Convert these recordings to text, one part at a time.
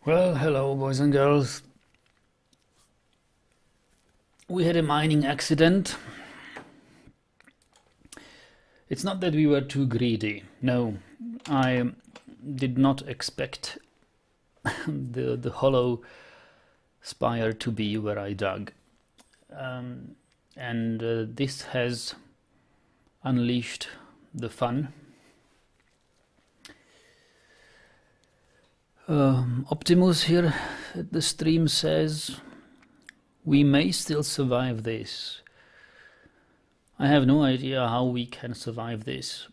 Well, hello, boys and girls. We had a mining accident. It's not that we were too greedy. No, I did not expect the hollow spire to be where I dug. And this has unleashed the fun. Optimus here at the stream says, we may still survive this. I have no idea how we can survive this.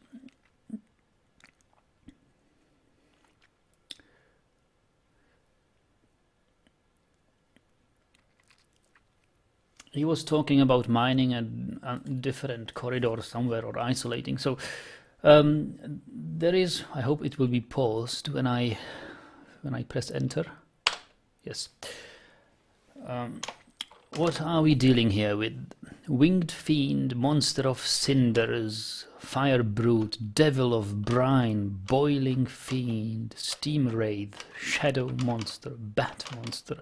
He was talking about mining a different corridor somewhere or isolating. So there is, I hope it will be paused when I press enter. Yes. What are we dealing here with? Winged fiend, monster of cinders, fire brute, devil of brine, boiling fiend, steam wraith, shadow monster, bat monster,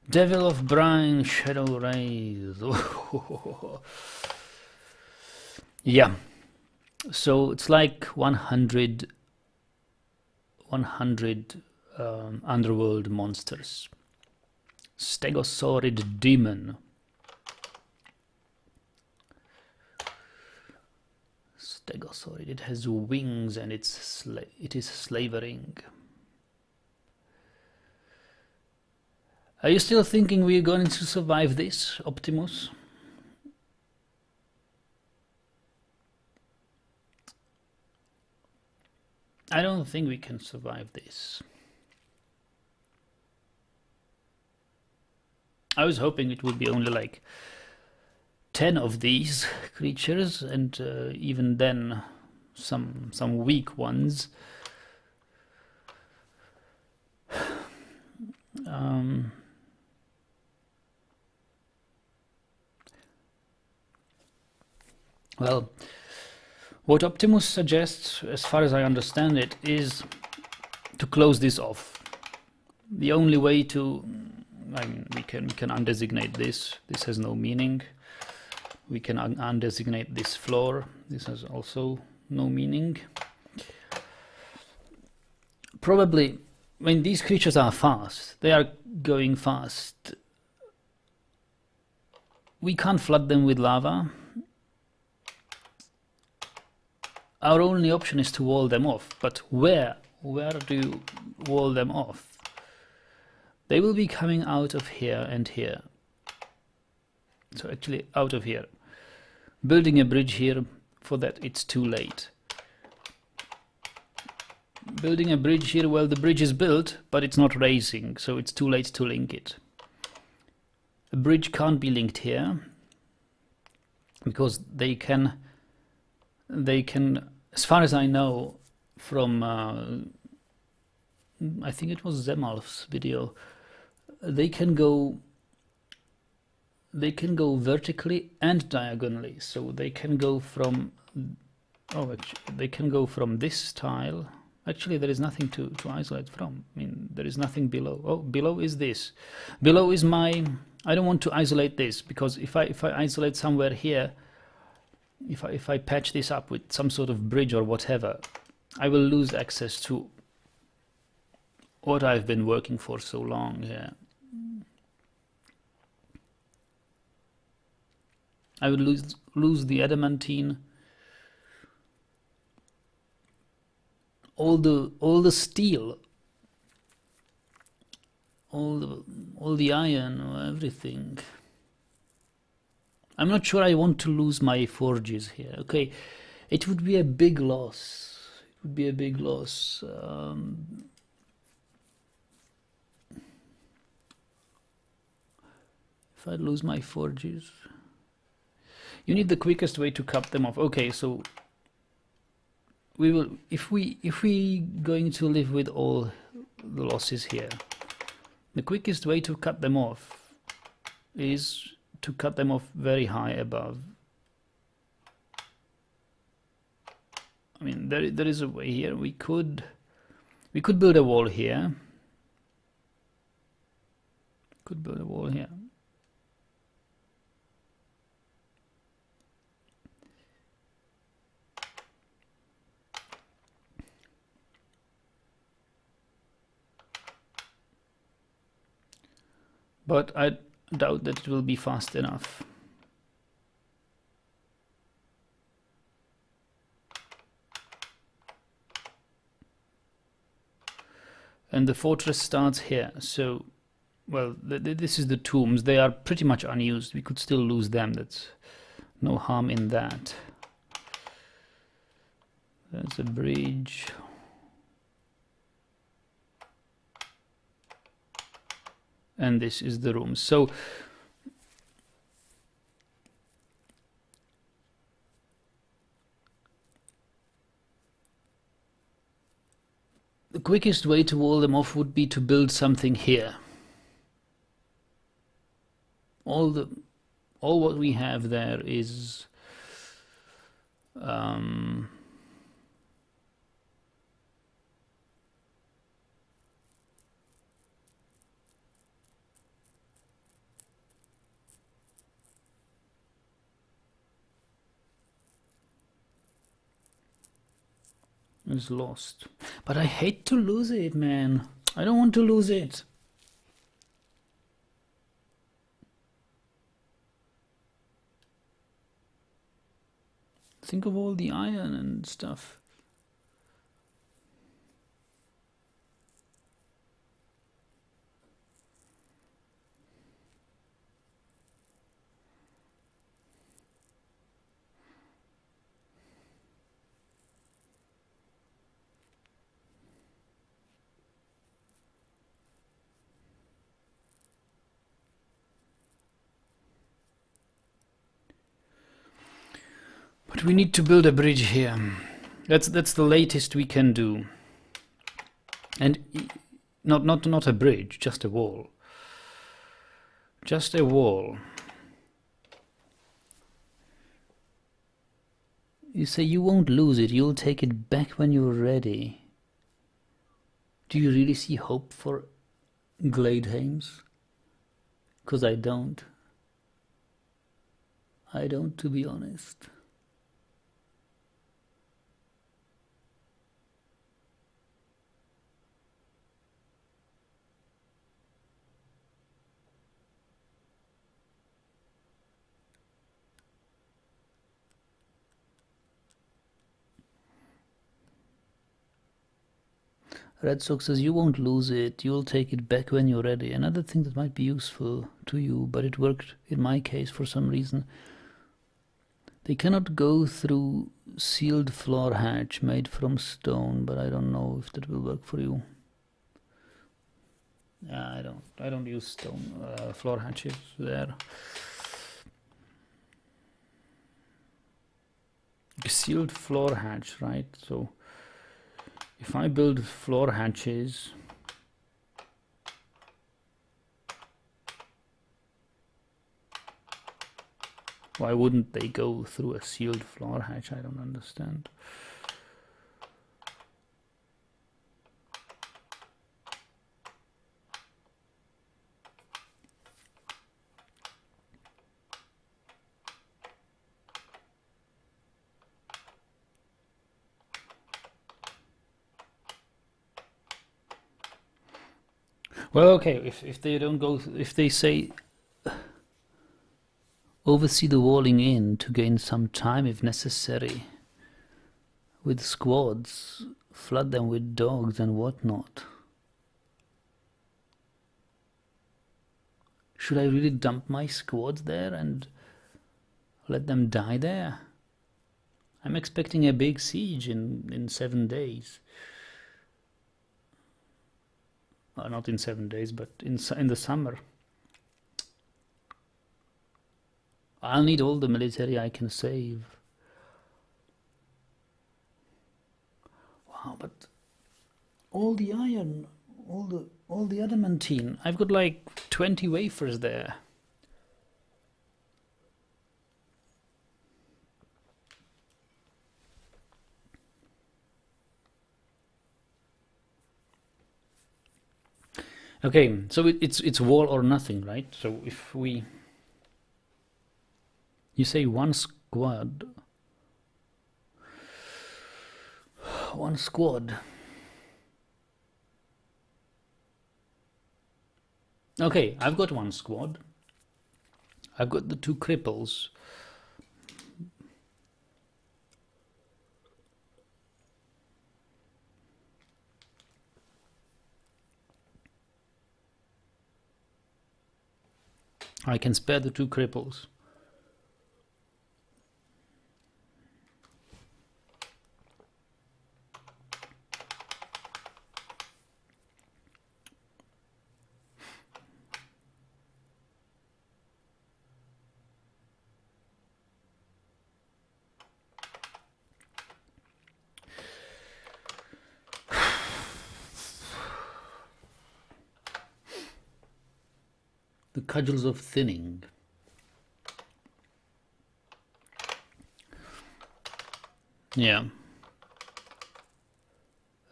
devil of brine, shadow wraith. Yeah, so it's like 100 underworld monsters. Stegosaurid demon. Stegosaurid, it has wings and it is slavering. Are you still thinking we're going to survive this, Optimus? I don't think we can survive this. I was hoping it would be only like 10 of these creatures, and even then some weak ones. Well, what Optimus suggests, as far as I understand it, is to close this off. The only way to, I mean, we can undesignate this. This has no meaning. We can undesignate this floor. This has also no meaning. Probably, when these creatures are fast, they are going fast. We can't flood them with lava. Our only option is to wall them off. But where? Where do you wall them off? They will be coming out of here and here. So actually out of here. Building a bridge here, for that it's too late. Building a bridge here, well, the bridge is built, but it's not raising, so it's too late to link it. A bridge can't be linked here, because they can, as far as I know, from, I think it was Zemalf's video, they can go vertically and diagonally, so they can go from, oh, actually, they can go from this tile. Actually, there is nothing to isolate from. I mean, there is nothing below. Oh, below is this. Below is my, I don't want to isolate this, because if I isolate somewhere here, if I patch this up with some sort of bridge or whatever, I will lose access to what I've been working for so long here. I would lose the adamantine, all the steel, all the iron, everything. I'm not sure I want to lose my forges here. Okay, it would be a big loss. It would be a big loss. If I lose my forges. You need the quickest way to cut them off. Okay, so we will, if we going to live with all the losses here, the quickest way to cut them off is to cut them off very high above. I mean, there is a way here. We could build a wall here. Could build a wall here. But I doubt that it will be fast enough. And the fortress starts here, so, well, this is the tombs. They are pretty much unused. We could still lose them. That's no harm in that. There's a bridge. And this is the room. So the quickest way to wall them off would be to build something here. All what we have there is is lost. But I hate to lose it, man. I don't want to lose it. Think of all the iron and stuff. But we need to build a bridge here. That's the latest we can do. And not a bridge, just a wall. Just a wall. You say you won't lose it, you'll take it back when you're ready. Do you really see hope for Gladehames? 'Cause I don't. I don't, to be honest. Red Sox says you won't lose it, you'll take it back when you're ready. Another thing that might be useful to you, but it worked in my case for some reason. They cannot go through sealed floor hatch made from stone, but I don't know if that will work for you. I don't use stone floor hatches there. Sealed floor hatch, right? So if I build floor hatches, why wouldn't they go through a sealed floor hatch? I don't understand. Well, okay, if they don't go, if they say oversee the walling in to gain some time if necessary, with squads, flood them with dogs and whatnot. Should I really dump my squads there and let them die there? I'm expecting a big siege in 7 days. Not in 7 days, but in the summer. I'll need all the military I can save. Wow, but all the iron, all the adamantine. I've got like 20 wafers there. Okay, so it's wall or nothing, right? So if we, you say one squad, one squad. Okay, I've got one squad. I've got the two cripples. I can spare the two cripples. The cudgels of thinning. Yeah.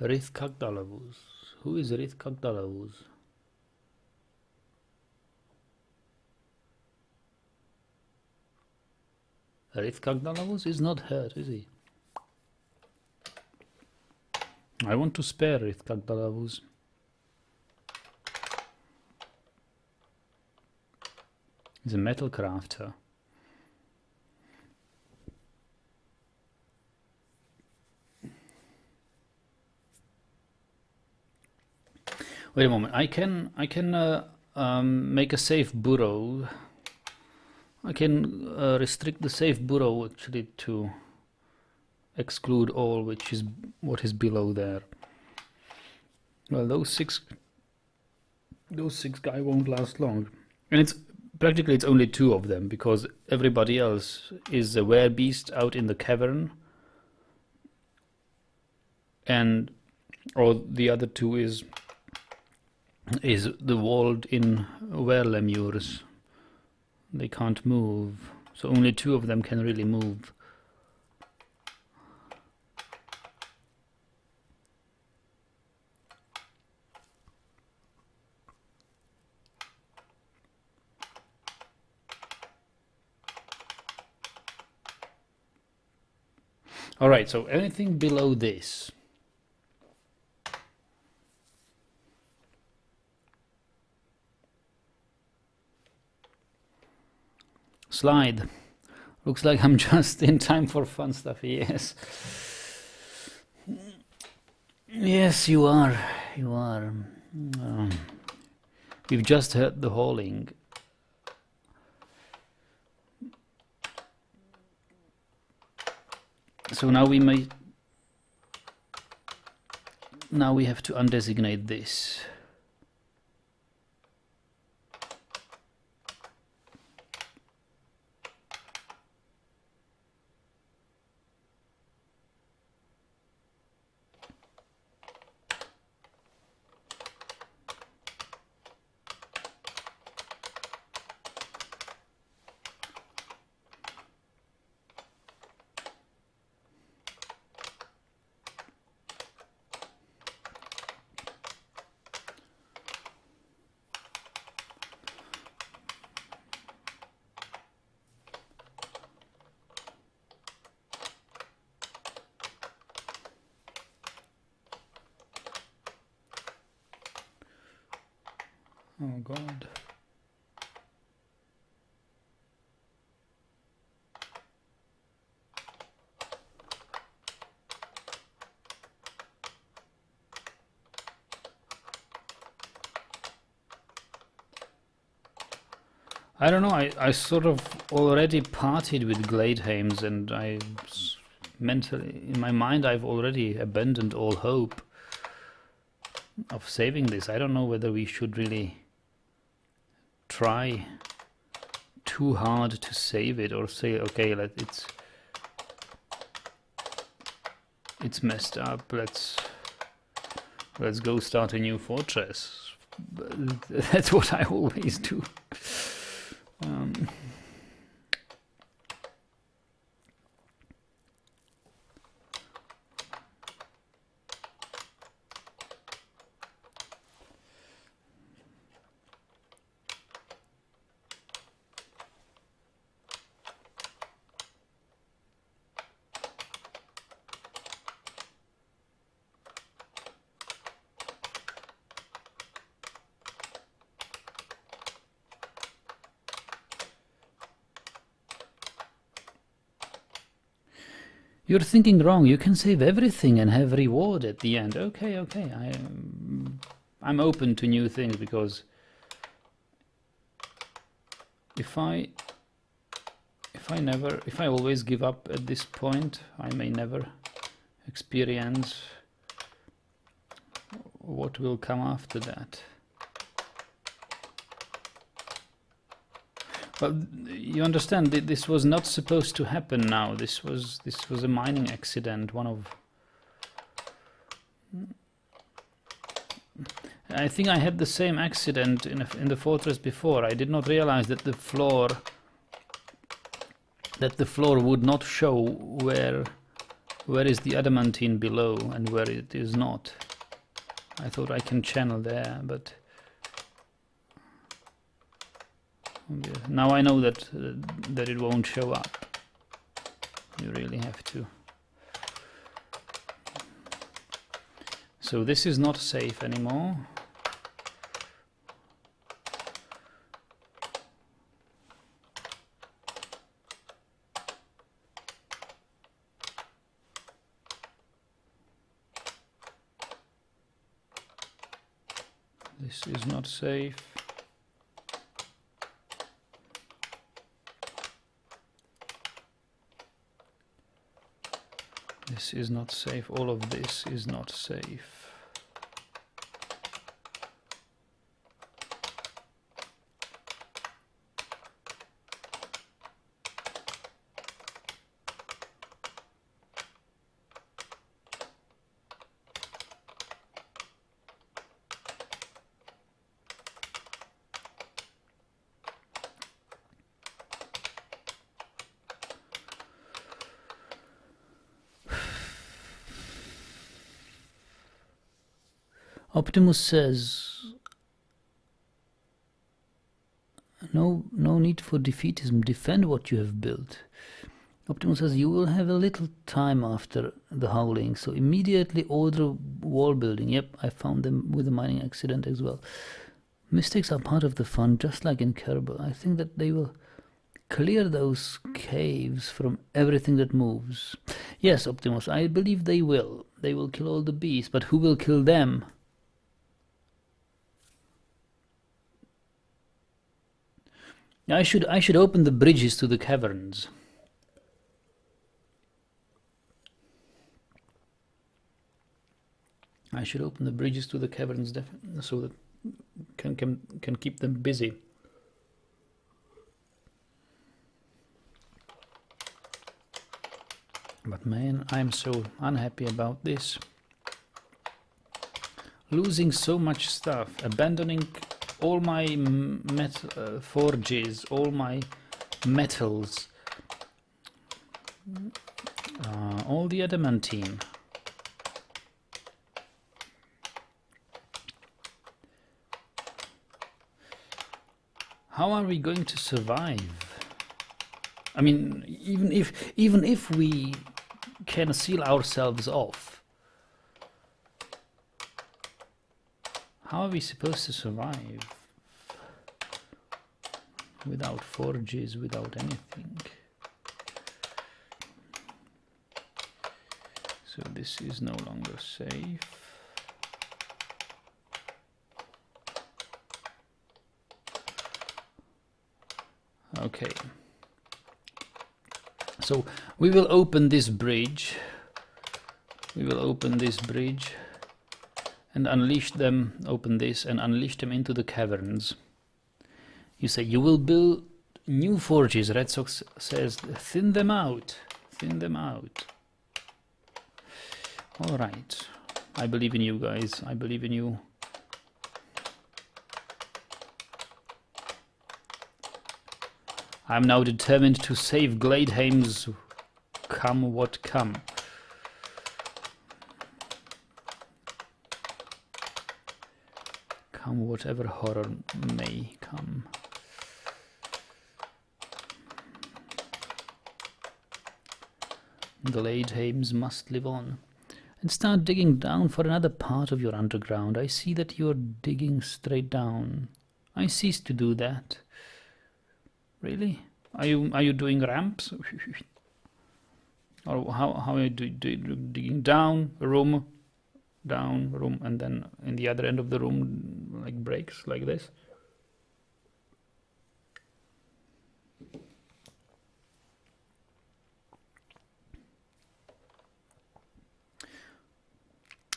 Rith Kagdalavus. Who is Rith Kagdalavus? Rith Kagdalavus is not hurt, is he? I want to spare Rith Kagdalavus. He's a metal crafter. Wait a moment. I can make a safe burrow. I can restrict the safe burrow actually to exclude all, which is what is below there. Well, those six guys won't last long, and it's practically it's only two of them because everybody else is a werebeast out in the cavern, and or the other two is the walled-in were-lemures. They can't move, so only two of them can really move. All right, so anything below this. Slide. Looks like I'm just in time for fun stuff, yes. Yes, you are. You are. We've just heard the hauling. So now we may... Now we have to undesignate this. Oh God. I don't know, I sort of already partied with Gladehames, and I mentally, in my mind, I've already abandoned all hope of saving this. I don't know whether we should really try too hard to save it, or say, okay, it's messed up, let's go start a new fortress. That's what I always do. You're thinking wrong. You can save everything and have reward at the end. Okay, okay. I'm open to new things, because if I always give up at this point, I may never experience what will come after that. Well, you understand that this was not supposed to happen now. This was a mining accident. One of... I think I had the same accident in the fortress before. I did not realize that the floor would not show where is the adamantine below and where it is not. I thought I can channel there, but now I know that it won't show up. You really have to. So this is not safe anymore. This is not safe. This is not safe. All of this is not safe. Optimus says, no need for defeatism, defend what you have built. Optimus says, you will have a little time after the howling, so immediately order wall building. Yep, I found them with a mining accident as well. Mistakes are part of the fun, just like in Kerbal. I think that they will clear those caves from everything that moves. Yes, Optimus, I believe they will. They will kill all the beasts, but who will kill them? I should open the bridges to the caverns. I should open the bridges to the caverns so that can keep them busy. But man, I'm so unhappy about this. Losing so much stuff, abandoning all my forges, all my metals, all the adamantine. How are we going to survive? I mean, even if we can seal ourselves off, how are we supposed to survive without forges, without anything? So this is no longer safe. Okay. So we will open this bridge. We will open this bridge and unleash them, open this and unleash them into the caverns. You say you will build new forges. Red Sox says thin them out, thin them out. All right, I believe in you guys, I believe in you. I'm now determined to save Gladehames, come what come. Come whatever horror may come. Gladehames must live on. And start digging down for another part of your underground. I see that you're digging straight down. I cease to do that. Really? Are you doing ramps? Or how are you digging down, room, and then in the other end of the room, like breaks like this?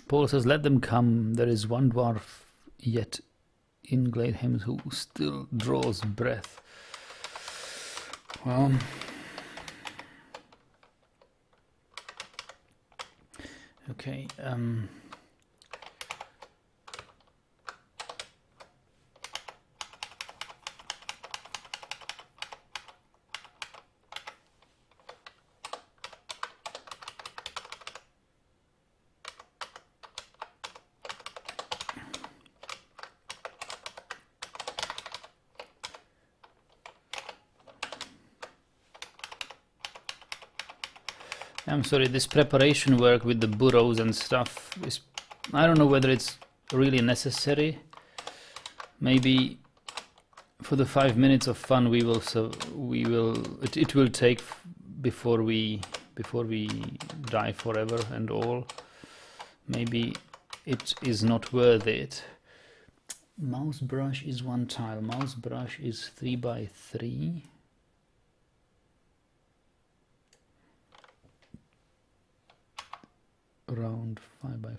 Paul says, let them come. There is one dwarf yet in Gladehames who still draws breath. Well, okay. I'm sorry, this preparation work with the burrows and stuff is, I don't know whether it's really necessary. Maybe for the 5 minutes of fun it will take before we die forever and all. Maybe it is not worth it. Mouse brush is 1 tile. Mouse brush is 3 by 3. Around 5 by 5.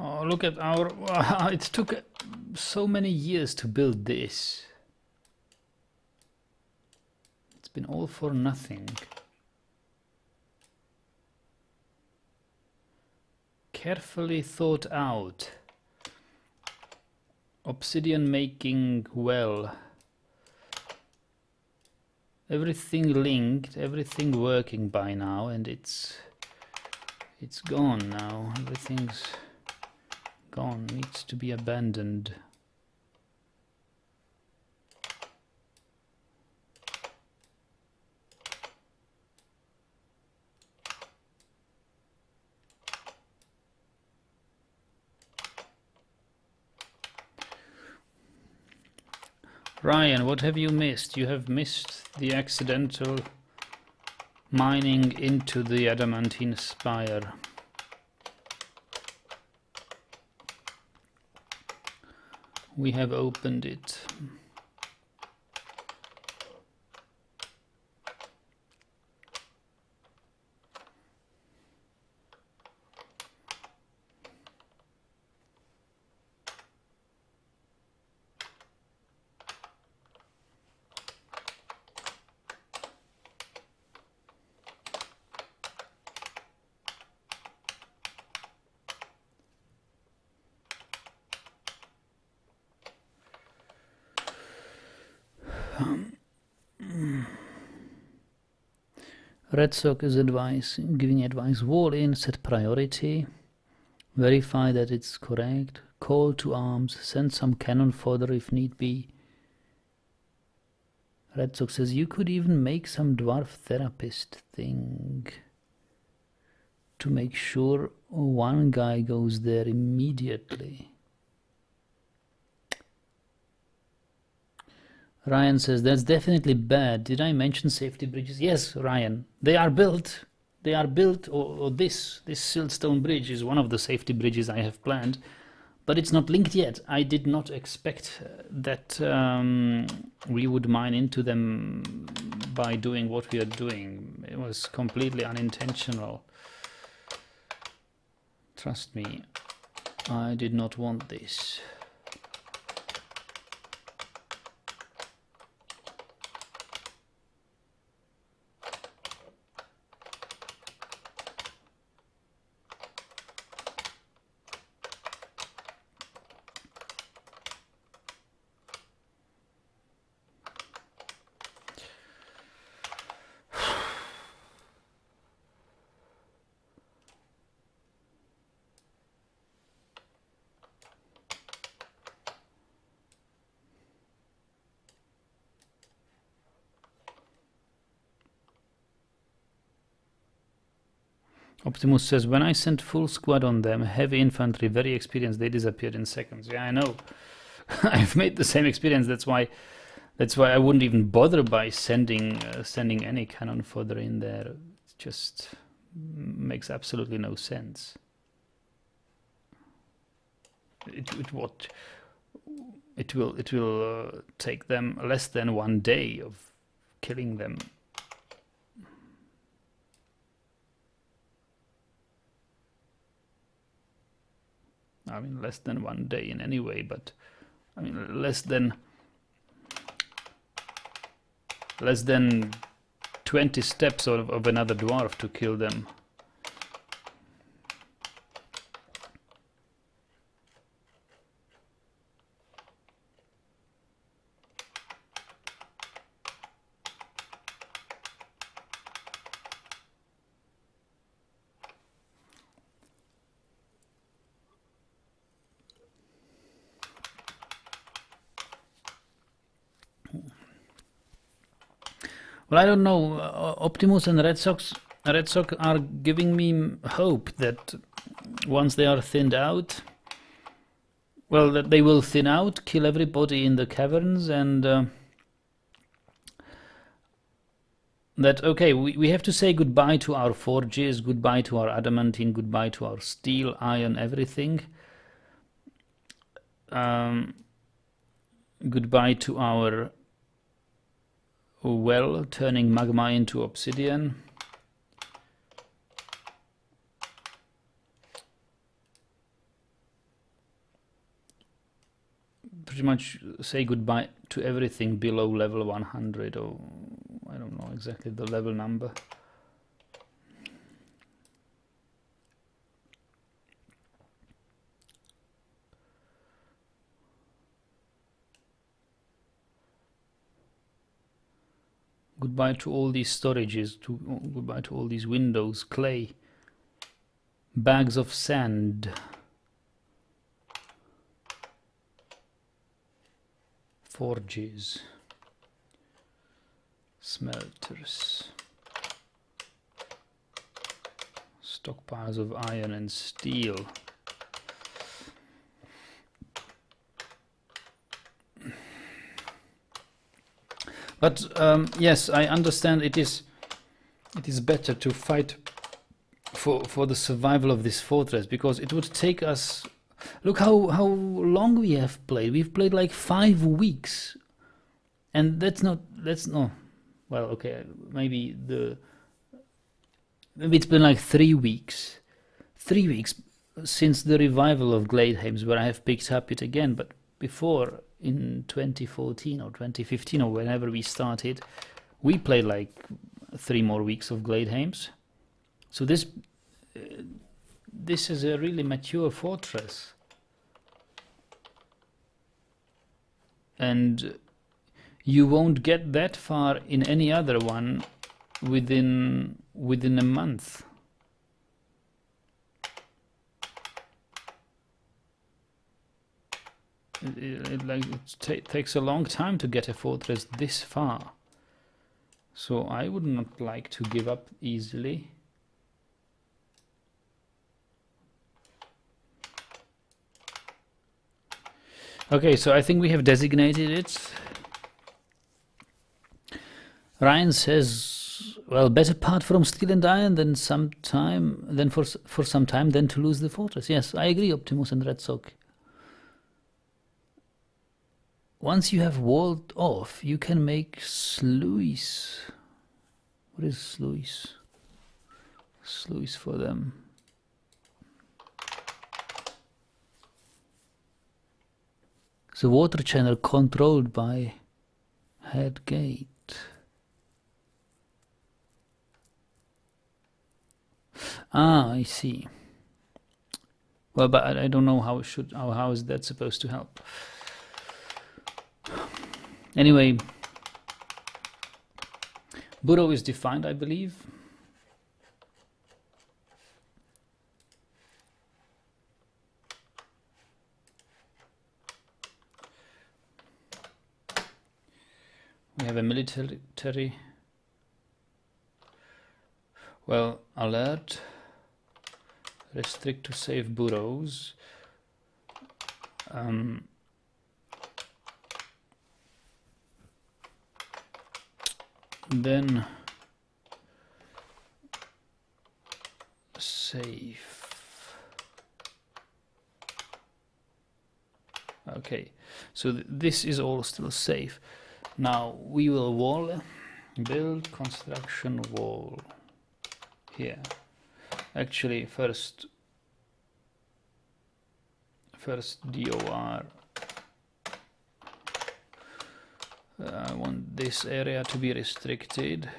Oh, look at our... it took so many years to build this. It's been all for nothing. Carefully thought out. Obsidian making well. Everything linked, everything working by now, and it's gone now. Everything's gone, needs to be abandoned. Ryan, what have you missed? You have missed the accidental mining into the adamantine spire. We have opened it. Red Sock is giving advice, wall in, set priority, verify that it's correct, call to arms, send some cannon fodder if need be. Red Sock says, you could even make some dwarf therapist thing to make sure one guy goes there immediately. Ryan says, that's definitely bad. Did I mention safety bridges? Yes, Ryan. They are built. They are built, or this siltstone bridge is one of the safety bridges I have planned, but it's not linked yet. I did not expect that we would mine into them by doing what we are doing. It was completely unintentional. Trust me, I did not want this. Optimus says, when I sent full squad on them, heavy infantry, very experienced, they disappeared in seconds. Yeah, I know. I've made the same experience. That's why I wouldn't even bother by sending any cannon fodder in there. It just makes absolutely no sense. It will take them less than 1 day of killing them. I mean, less than 1 day in any way, but I mean, less than 20 steps of another dwarf to kill them. Well, I don't know. Optimus and Red Sox are giving me hope that once they are thinned out, well, that they will thin out, kill everybody in the caverns, and that, okay, we have to say goodbye to our forges, goodbye to our adamantine, goodbye to our steel, iron, everything. Goodbye to our well, turning magma into obsidian. Pretty much say goodbye to everything below level 100, or I don't know exactly the level number. Goodbye to all these storages, goodbye to all these windows, clay, bags of sand, forges, smelters, stockpiles of iron and steel. But yes, I understand it is better to fight for the survival of this fortress, because it would take us. Look how long we have played. We've played like 5 weeks, and that's no. Well, okay, maybe it's been like 3 weeks. 3 weeks since the revival of Gladehames, where I have picked up it again. But before, in 2014 or 2015 or whenever we started, we played like 3 more weeks of Gladehames. So this is a really mature fortress, and you won't get that far in any other one within a month. It takes a long time to get a fortress this far, so I would not like to give up easily. Okay, so I think we have designated it. Ryan says, well, better part from steel and iron than for some time than to lose the fortress. Yes, I agree, Optimus and Red Sock. Once you have walled off, you can make sluice. What is sluice? Sluice for them. The water channel controlled by head gate. Ah, I see. Well, but I don't know how is that supposed to help. Anyway, burrow is defined, I believe. We have a military. Well, alert. restrict to safe burrows. Then safe. Okay, so this is all still safe. Now we will build construction wall here. Actually, first DOR. I want this area to be restricted,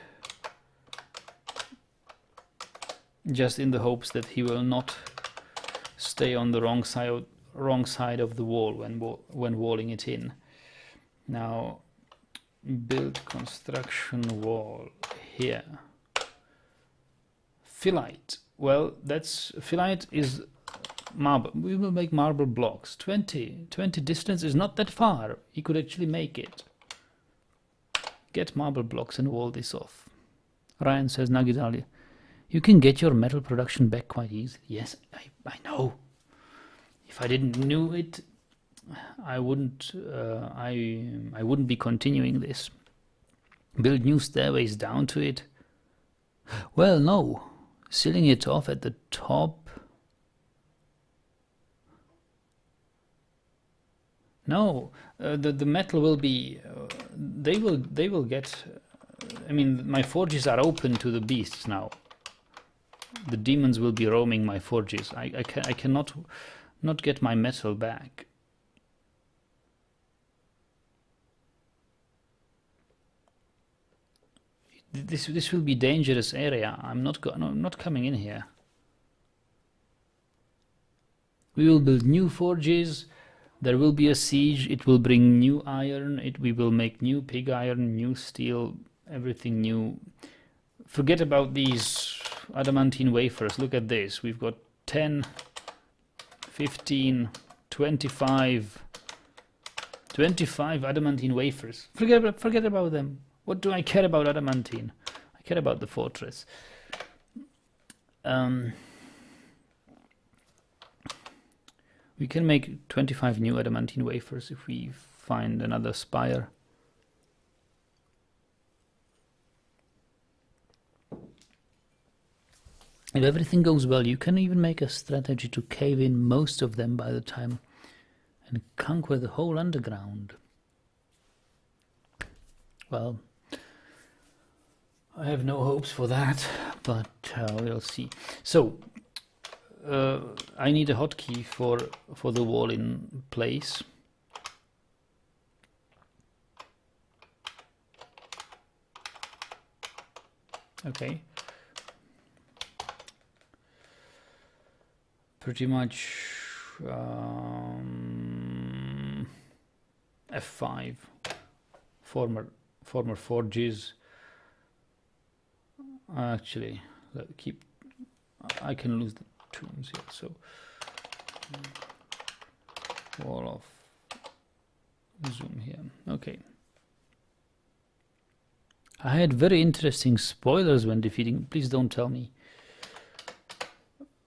just in the hopes that he will not stay on the wrong side of the wall when walling it in. Now build construction wall here. Phyllite. Well, that's phyllite is marble. We will make marble blocks. 20 distance is not that far. He could actually make it. Get marble blocks and wall this off. Ryan says, Nagidali, you can get your metal production back quite easily. Yes, I know. If I didn't know it, I wouldn't be continuing this. Build new stairways down to it. Well, no. Sealing it off at the top. No, the metal will be. They will get. I mean, my forges are open to the beasts now. The demons will be roaming my forges. I cannot not get my metal back. This will be dangerous area. I'm not coming in here. We will build new forges. There will be a siege. It will bring new iron. We will make new pig iron, new steel, everything new. Forget about these adamantine wafers. Look at this. We've got 10, 15, 25 adamantine wafers. Forget about them. What do I care about adamantine? I care about the fortress. We can make 25 new adamantine wafers if we find another spire. If everything goes well, you can even make a strategy to cave in most of them by the time and conquer the whole underground. Well, I have no hopes for that, but we'll see. So, I need a hotkey for the wall in place. Okay. Pretty much F5. Former forges. Actually, I can lose the tombs here, so wall of zoom here. Okay. I had very interesting spoilers when defeating. Please don't tell me.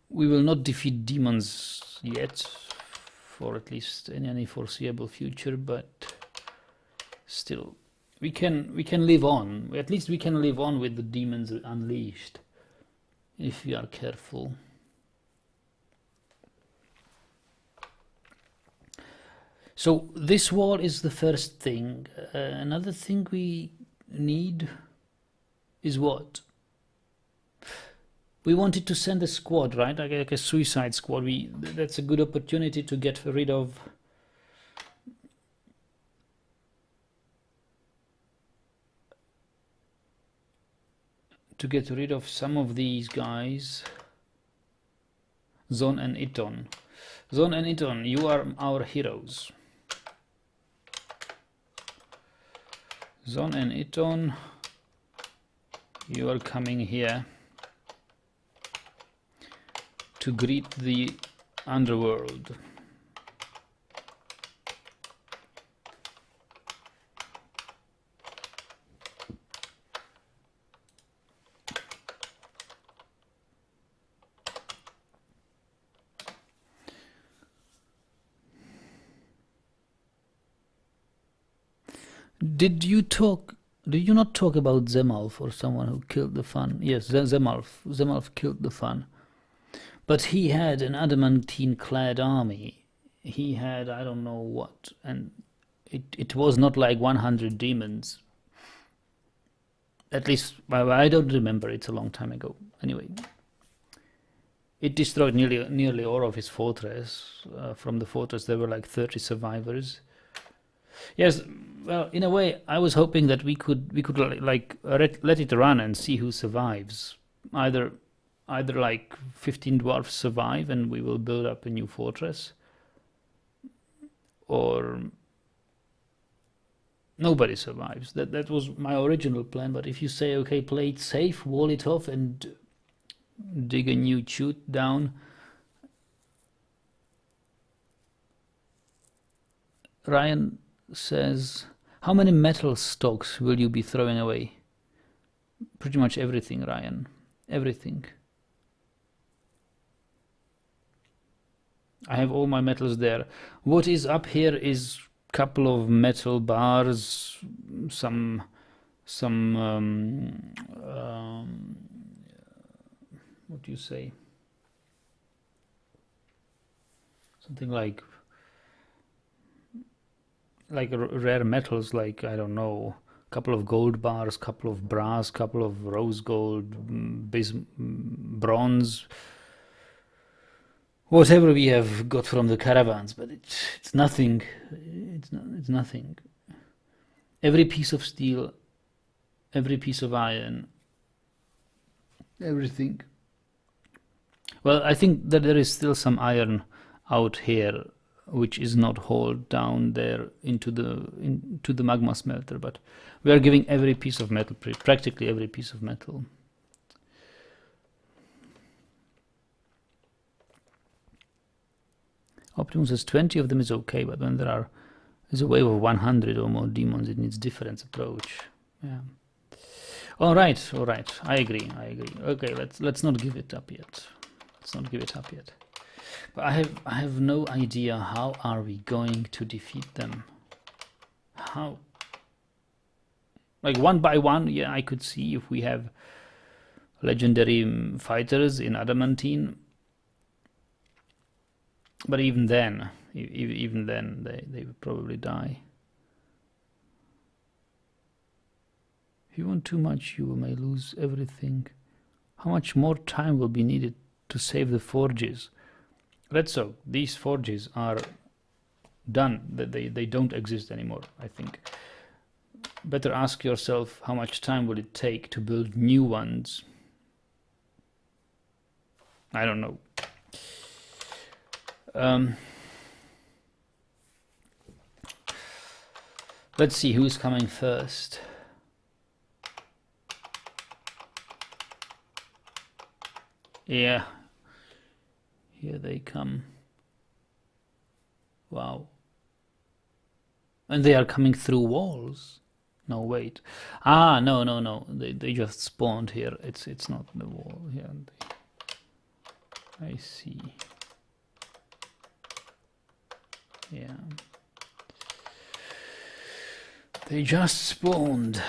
We will not defeat demons yet, for at least in any foreseeable future, but still, we can live on. At least we can live on with the demons unleashed, if we are careful. So this wall is the first thing. Another thing we need is what? We wanted to send a squad, right? Like a suicide squad. That's a good opportunity to get rid of some of these guys. Zon and Iton. Zon and Iton, you are our heroes. Zon and Iton, you are coming here to greet the underworld. Did you talk? Did you not talk about Zemalf or someone who killed the Fun? Yes, Zemalf. Zemalf killed the Fun, but he had an adamantine-clad army. He had I don't know what, and it was not like 100 demons. At least I don't remember. It's a long time ago. Anyway, it destroyed nearly all of his fortress. From the fortress, there were like 30 survivors. Yes, well, in a way, I was hoping that we could like let it run and see who survives. Either like 15 dwarfs survive and we will build up a new fortress, or nobody survives. That was my original plan. But if you say, okay, play it safe, wall it off, and dig a new chute down. Ryan says, how many metal stocks will you be throwing away? Pretty much everything, Ryan. Everything. I have all my metals there. What is up here is a couple of metal bars, some what do you say? Something like rare metals, like I don't know, a couple of gold bars, couple of brass, couple of rose gold, bronze, whatever we have got from the caravans. But it's nothing. It's nothing. Every piece of steel, every piece of iron, everything. Well, I think that there is still some iron out here which is not hauled down there into the magma smelter, but we are giving every piece of metal, practically every piece of metal. Optimus says 20 of them is okay, but when there is a wave of 100 or more demons, it needs different approach. Yeah. All right. I agree. Okay, let's not give it up yet. But I have no idea how are we going to defeat them. How? Like one by one, yeah, I could see if we have legendary fighters in adamantine. But even then, they would probably die. If you want too much, you may lose everything. How much more time will be needed to save the forges? Retso, these forges are done. They don't exist anymore, I think. Better ask yourself how much time will it take to build new ones. I don't know. Let's see who's coming first. Yeah, here they come. Wow. And they are coming through walls. No, wait. Ah, no. They just spawned here. It's not the wall here. I see. Yeah. They just spawned.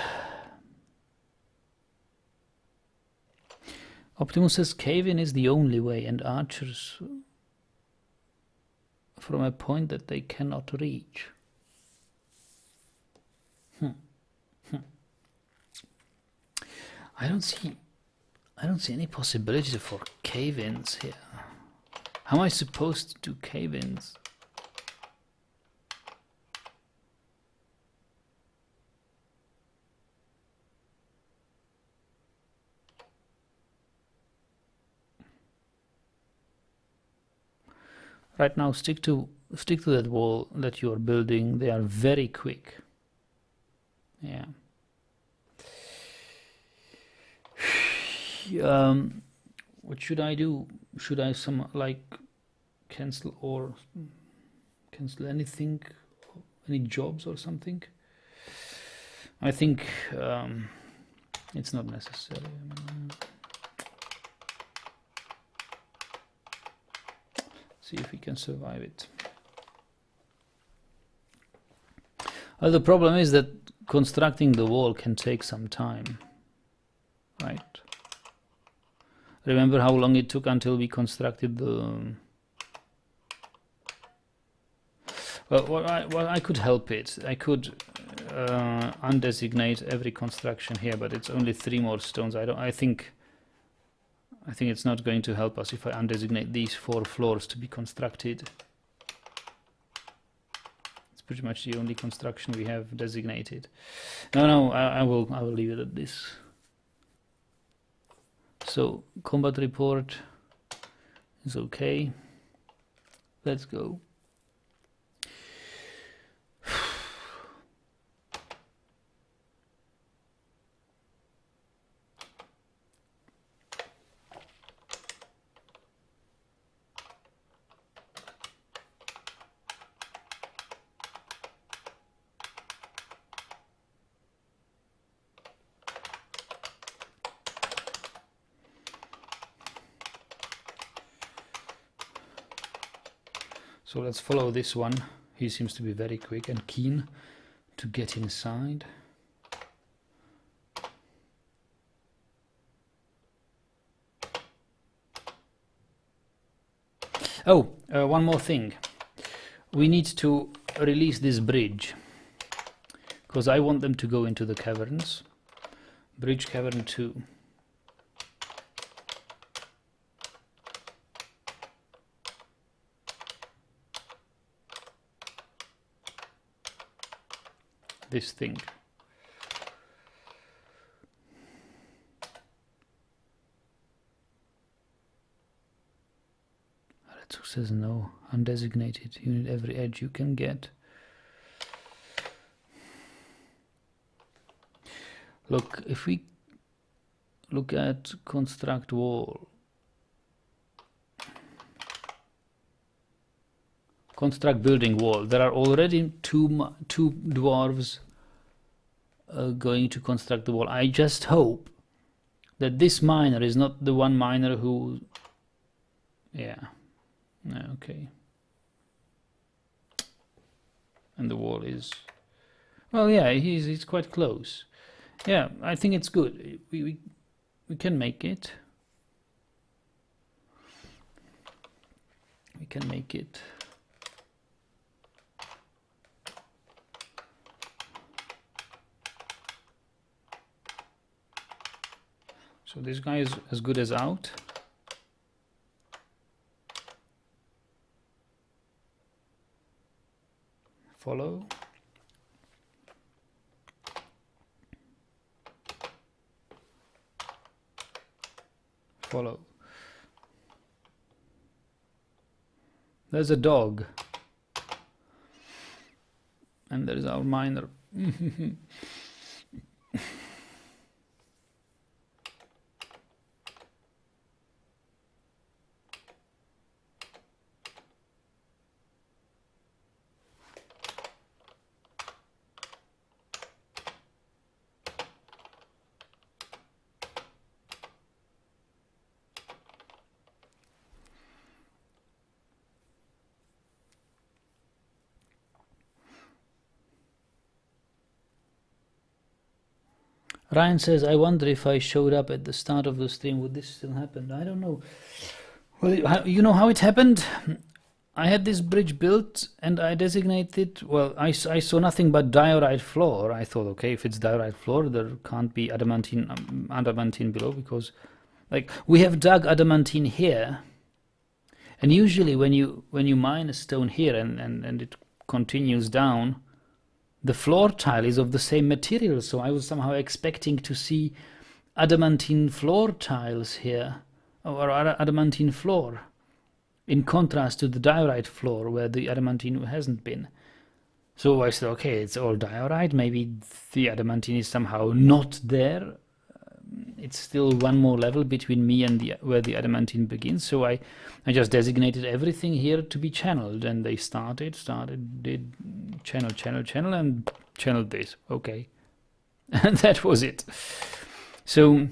Optimus says cave-in is the only way, and archers from a point that they cannot reach. I don't see any possibility for cave-ins here. How am I supposed to do cave-ins? Right now, stick to that wall that you are building. They are very quick. Yeah. What should I do? Should I cancel anything, any jobs or something? I think it's not necessary. See if we can survive it. Well, the problem is that constructing the wall can take some time, right? Remember how long it took until we constructed the... Well, I could help it. I could undesignate every construction here, but it's only 3 more stones. I think it's not going to help us if I undesignate these 4 floors to be constructed. It's pretty much the only construction we have designated. No, I will leave it at this. So combat report is okay. Let's go. So let's follow this one. He seems to be very quick and keen to get inside. Oh, one more thing. We need to release this bridge, because I want them to go into the caverns. Bridge cavern 2. This thing. Retsu says no. Undesignated. You need every edge you can get. Look, if we look at construct wall. Construct building wall. There are already two dwarves going to construct the wall. I just hope that this miner is not the one miner who... Yeah. Okay. And the wall is... Well, yeah, he's quite close. Yeah, I think it's good. We can make it. We can make it. So this guy is as good as out. Follow. Follow. There's a dog. And there's our miner. Ryan says, I wonder if I showed up at the start of the stream, would this still happen? I don't know. Well, you know how it happened? I had this bridge built and I designated, well, I saw nothing but diorite floor. I thought, okay, if it's diorite floor, there can't be adamantine below, because like we have dug adamantine here. And usually when you mine a stone here and it continues down, the floor tile is of the same material, so I was somehow expecting to see adamantine floor tiles here, or adamantine floor, in contrast to the diorite floor where the adamantine hasn't been. So I said, okay, it's all diorite, maybe the adamantine is somehow not there. It's still one more level between me and where the adamantine begins, so I just designated everything here to be channeled, and they did channel, and channeled this. Okay. And that was it. So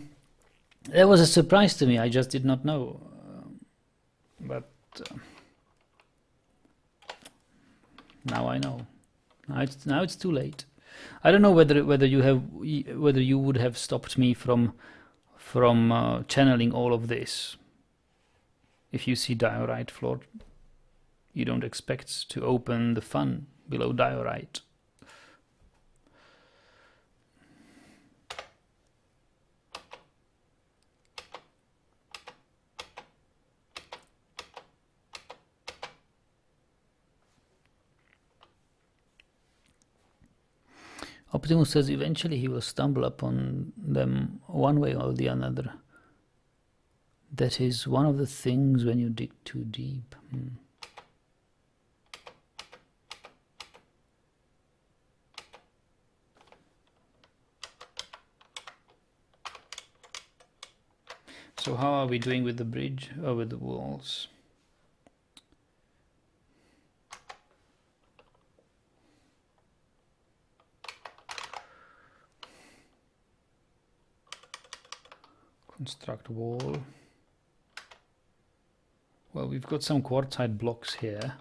that was a surprise to me. I just did not know. But now I know. Now it's too late. I don't know whether you would have stopped me from channeling all of this. If you see diorite floor, you don't expect to open the fun below diorite. Optimus says eventually he will stumble upon them one way or the other. That is one of the things when you dig too deep. So how are we doing with the bridge or with the walls? Construct wall. Well, we've got some quartzite blocks here.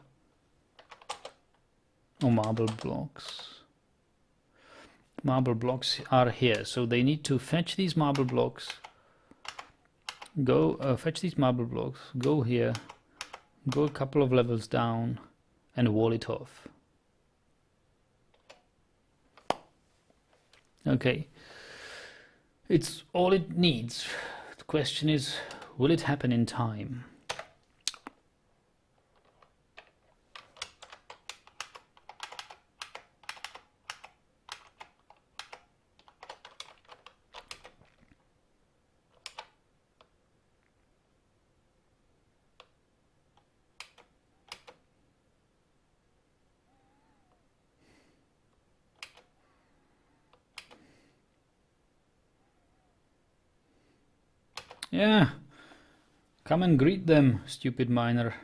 Or marble blocks. Marble blocks are here, so they need to fetch these marble blocks. Go fetch these marble blocks, go here, go a couple of levels down and wall it off. Okay, it's all it needs. The question is, will it happen in time? Yeah, come and greet them, stupid miner.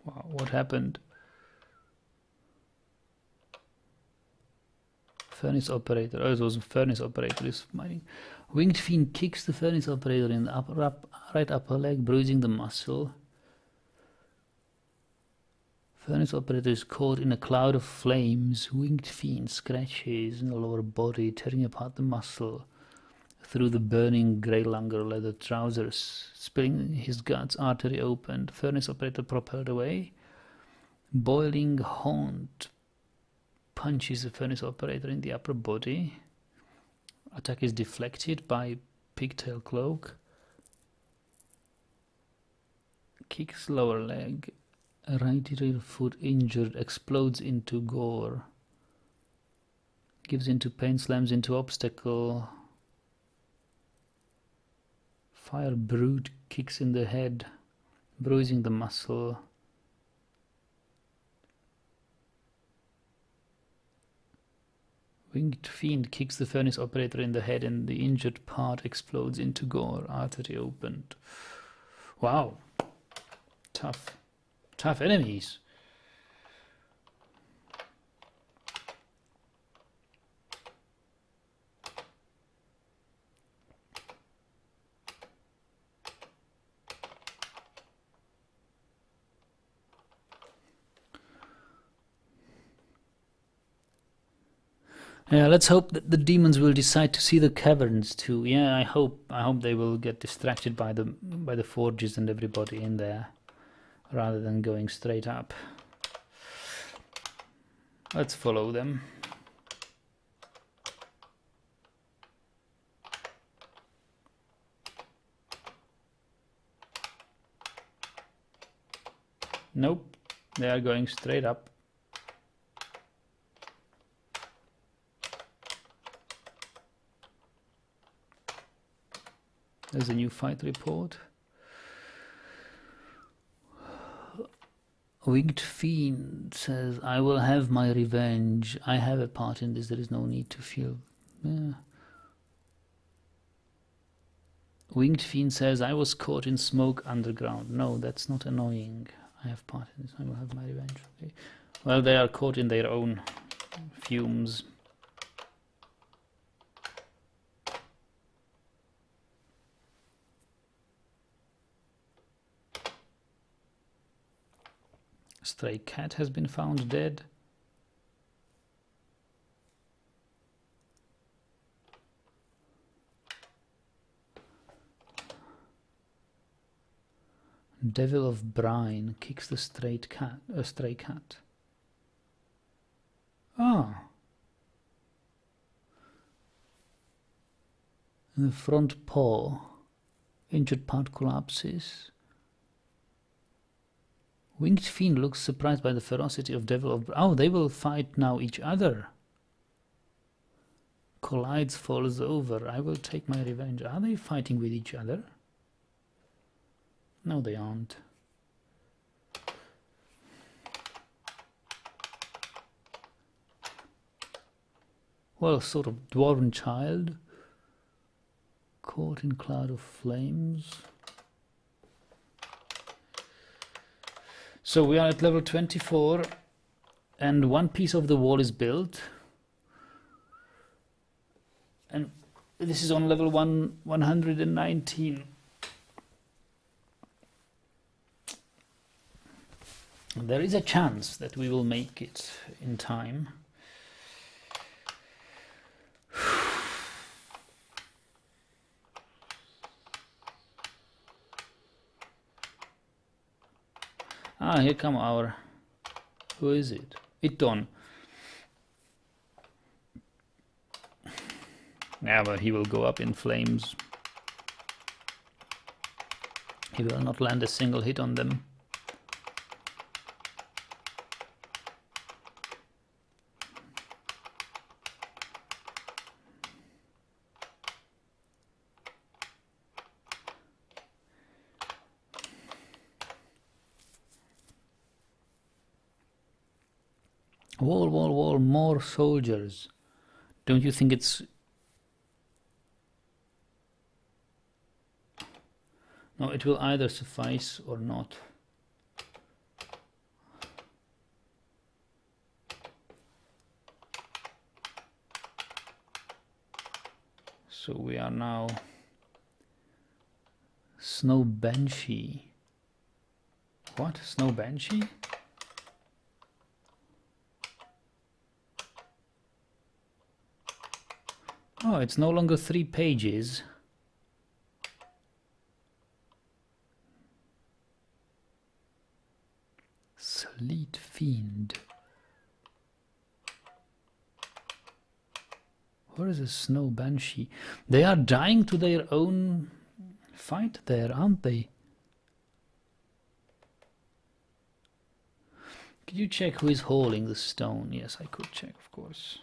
Wow, what happened? Furnace operator. Oh, it was a furnace operator is mining. Winged Fiend kicks the furnace operator in the right upper leg, bruising the muscle. Furnace operator is caught in a cloud of flames. Winged Fiend scratches in the lower body, tearing apart the muscle through the burning grey longer leather trousers, spilling his guts, artery opened. Furnace operator propelled away. Boiling Haunt punches the furnace operator in the upper body. Attack is deflected by Pigtail Cloak. Kicks lower leg. Right rear foot injured, explodes into gore. Gives into pain, slams into obstacle. Fire Brute kicks in the head, bruising the muscle. Winged Fiend kicks the furnace operator in the head and the injured part explodes into gore, artery opened. Wow. Tough. Tough enemies. Yeah, let's hope that the demons will decide to see the caverns too. Yeah, I hope they will get distracted by the forges and everybody in there, rather than going straight up. Let's follow them. Nope, they are going straight up. There's a new fight report. Winged Fiend says, I will have my revenge. I have a part in this. There is no need to feel. Yeah. Winged Fiend says, I was caught in smoke underground. No, that's not annoying. I have part in this. I will have my revenge. Okay. Well, they are caught in their own fumes. Stray cat has been found dead. Devil of Brine kicks the stray cat. Ah. In the front paw, injured part collapses. Winged Fiend looks surprised by the ferocity of Devil of Brine. Oh, they will fight now each other. Collides, falls over. I will take my revenge. Are they fighting with each other? No, they aren't. Well, sort of dwarven child. Caught in cloud of flames. So we are at level 24 and one piece of the wall is built. And this is on level 119. There is a chance that we will make it in time. Ah, here come our... Who is it? Iton. Yeah, but he will go up in flames. He will not land a single hit on them. Wall, wall, wall, more soldiers. Don't you think it's... No, it will either suffice or not. So we are now... Snow Banshee. What? Snow Banshee? Oh, it's no longer 3 pages. Sleet Fiend. Where is a Snow Banshee? They are dying to their own fight there, aren't they? Could you check who is hauling the stone? Yes, I could check, of course.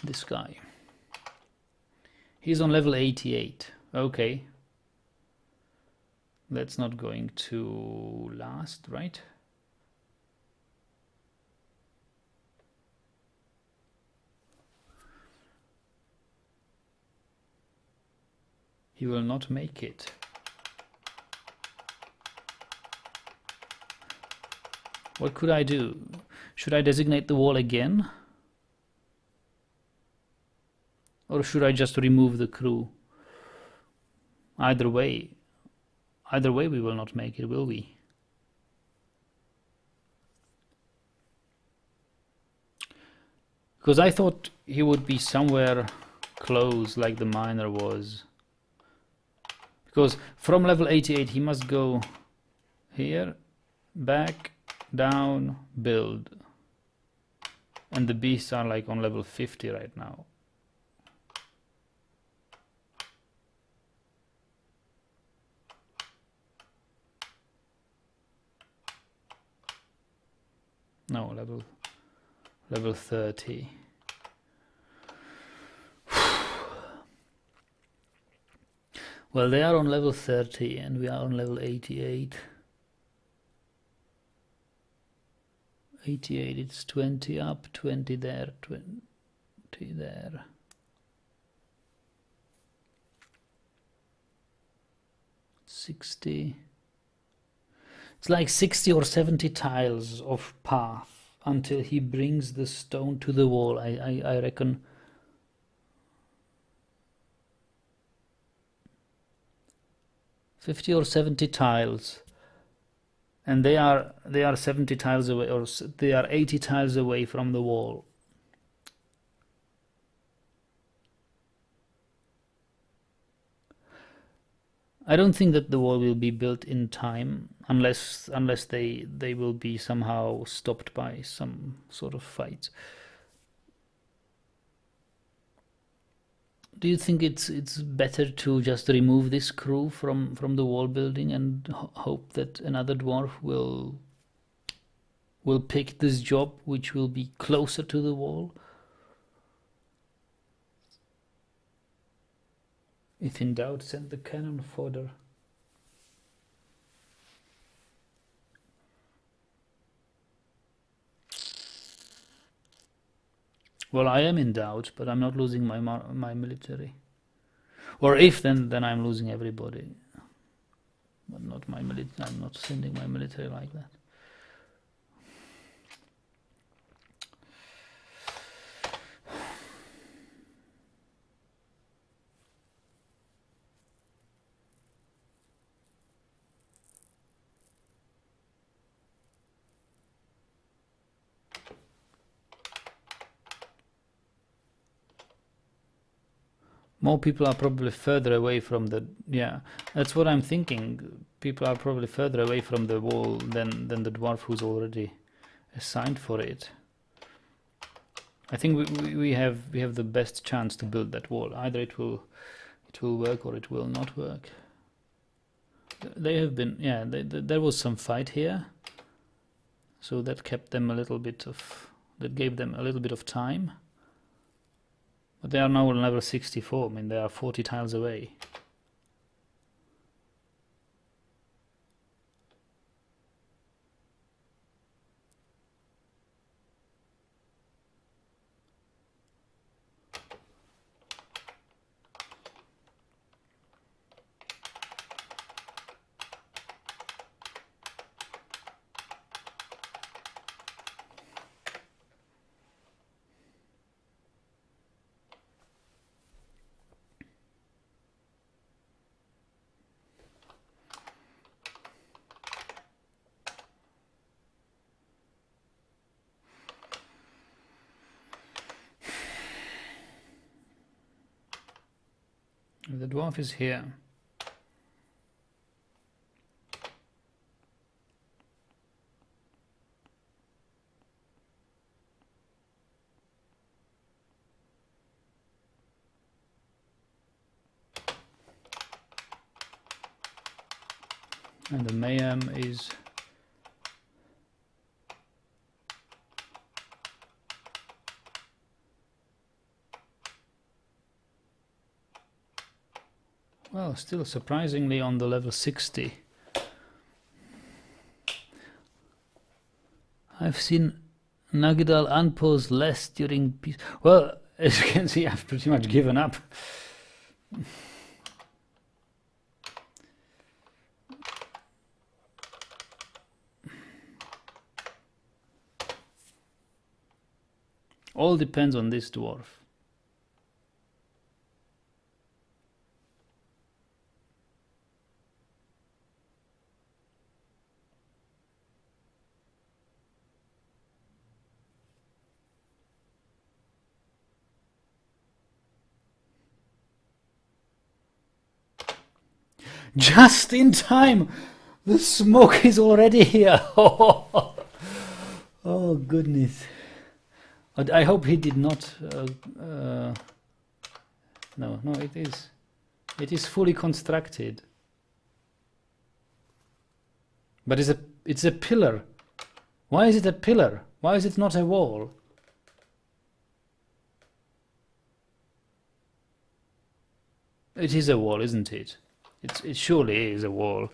This guy. He's on level 88. Okay. That's not going to last, right? He will not make it. What could I do? Should I designate the wall again? Or should I just remove the crew? Either way we will not make it, will we? Because I thought he would be somewhere close like the miner was. Because from level 88 he must go here, back, down, build. And the beasts are like on level 50 right now. No, level 30. Well, they are on level 30 and we are on level 88. 88, it's 20 up, 20 there, 20 there. $60. It's like 60 or 70 tiles of path until he brings the stone to the wall. I reckon. $50 or 70 tiles. And they are 70 tiles away, or they are 80 tiles away from the wall. I don't think that the wall will be built in time unless they will be somehow stopped by some sort of fight. Do you think it's better to just remove this crew from the wall building and hope that another dwarf will pick this job, which will be closer to the wall? If in doubt, send the cannon fodder. Well, I am in doubt, but I'm not losing my military. Or if, then I'm losing everybody. But not my military. I'm not sending my military like that. More people are probably further away from the... Yeah, that's what I'm thinking. People are probably further away from the wall than the dwarf who's already assigned for it. I think we have the best chance to build that wall. Either it will work or it will not work. They have been... Yeah, there was some fight here. So that kept them a little bit of... That gave them a little bit of time. But they are now on level 64, I mean they are 40 tiles away. The dwarf is here. And the mayhem is... Well, still surprisingly on the level 60. I've seen Nagidal unpause less during peace. Well, as you can see, I've pretty much given up. All depends on this dwarf. Just in time! The smoke is already here! Oh goodness. I hope he did not... No, it is. It is fully constructed. But it's a pillar. Why is it a pillar? Why is it not a wall? It is a wall, isn't it? It surely is a wall.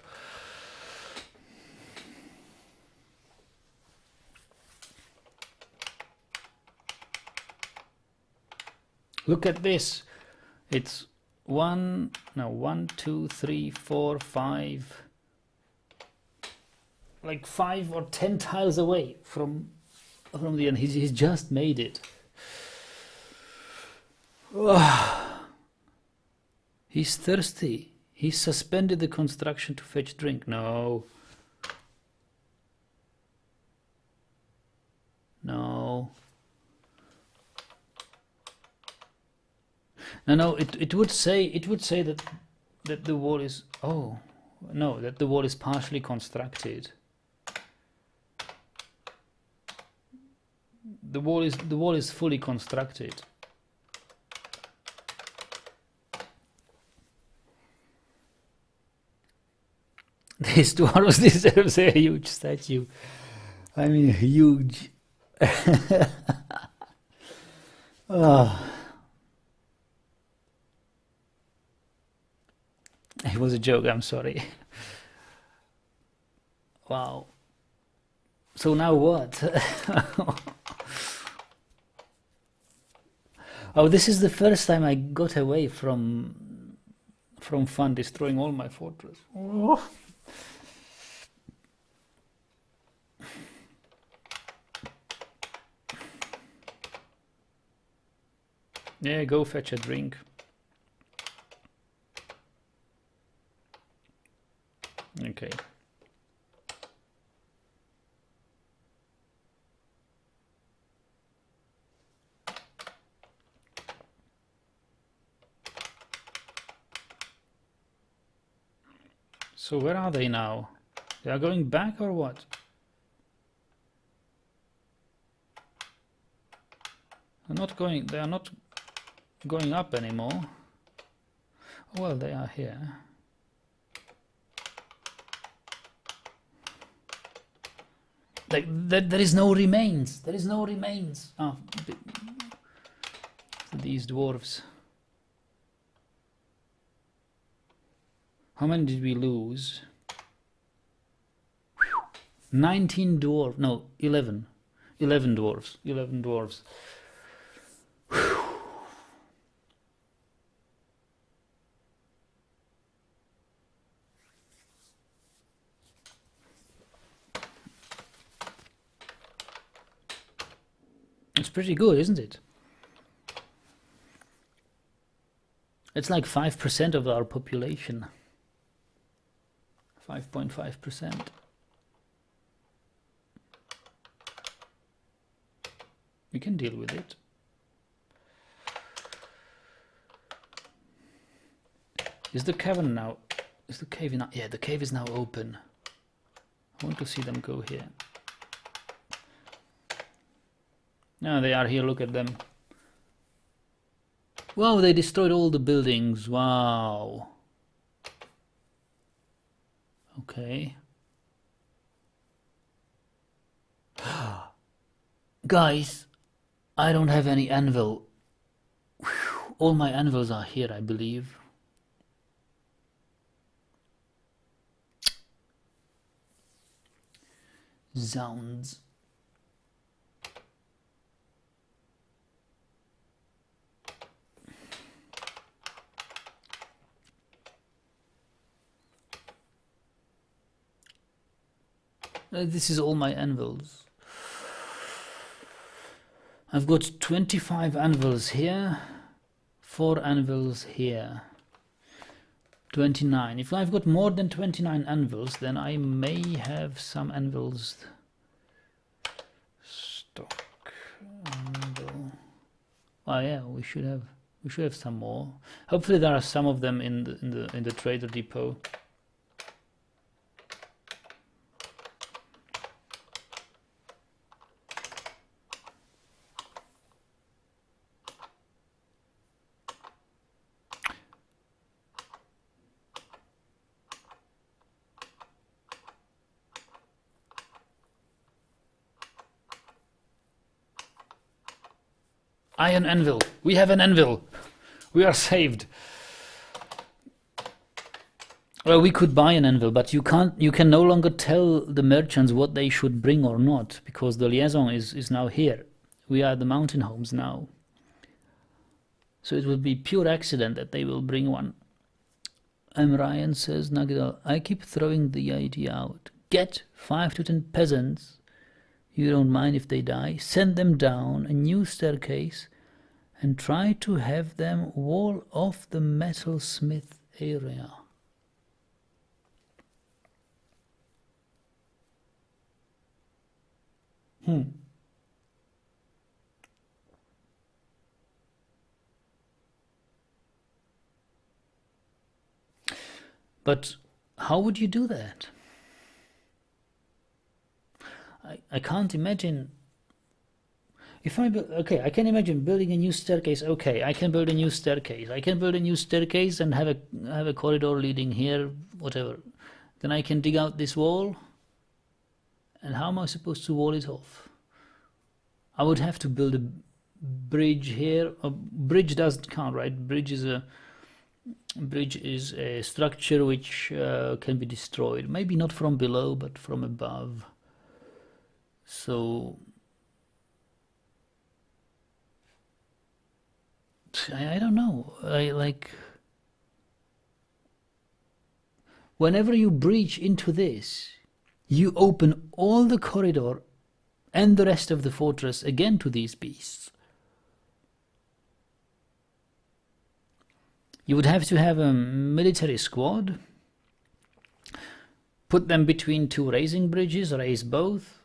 Look at this. It's 1, 2, 3, 4, 5. Like 5 or 10 tiles away from the end. He's just made it. He's thirsty. He suspended the construction to fetch drink. No. No, it would say that the wall is, oh no, that the wall is partially constructed. The wall is fully constructed. This dwarf deserves a huge statue. I mean, huge. Oh. It was a joke, I'm sorry. Wow. So now what? Oh, this is the first time I got away from fun destroying all my fortress. Oh. Yeah, go fetch a drink. Okay. So where are they now? They are going back or what? They are not going up anymore. Well, they are here. Like there is no remains. There is no remains. Oh, these dwarves. How many did we lose? 19 dwarves. No, 11. 11 dwarves. 11 dwarves. It's pretty good, isn't it? It's like 5% of our population. 5.5%. We can deal with it. Is the cavern now? Is the cave now? Yeah, the cave is now open. I want to see them go here. No, they are here. Look at them. Wow, they destroyed all the buildings. Wow. Okay. Guys, I don't have any anvil. All my anvils are here, I believe. Zounds. This is all my anvils. I've got 25 anvils here, 4 anvils here, 29. If I've got more than 29 anvils, then I may have some anvils. Stock anvil. Oh yeah, we should have some more. Hopefully there are some of them in the trader depot. Iron anvil. We have an anvil. We are saved. Well, we could buy an anvil, but you can no longer tell the merchants what they should bring or not, because the liaison is now here. We are the mountain homes now. So it will be pure accident that they will bring one. Ryan says, Nagdal, I keep throwing the idea out. Get 5 to 10 peasants. You don't mind if they die. Send them down a new staircase and try to have them wall off the metalsmith area. But how would you do that? I can't imagine. If I build, okay, I can imagine building a new staircase. Okay, I can build a new staircase. I can build a new staircase and have a corridor leading here, whatever. Then I can dig out this wall. And how am I supposed to wall it off? I would have to build a bridge here. A bridge doesn't count, right? Bridge is a structure which can be destroyed. Maybe not from below, but from above. So I don't know. I like whenever you breach into this, you open all the corridor and the rest of the fortress again to these beasts. You would have to have a military squad, put them between two raising bridges, raise both,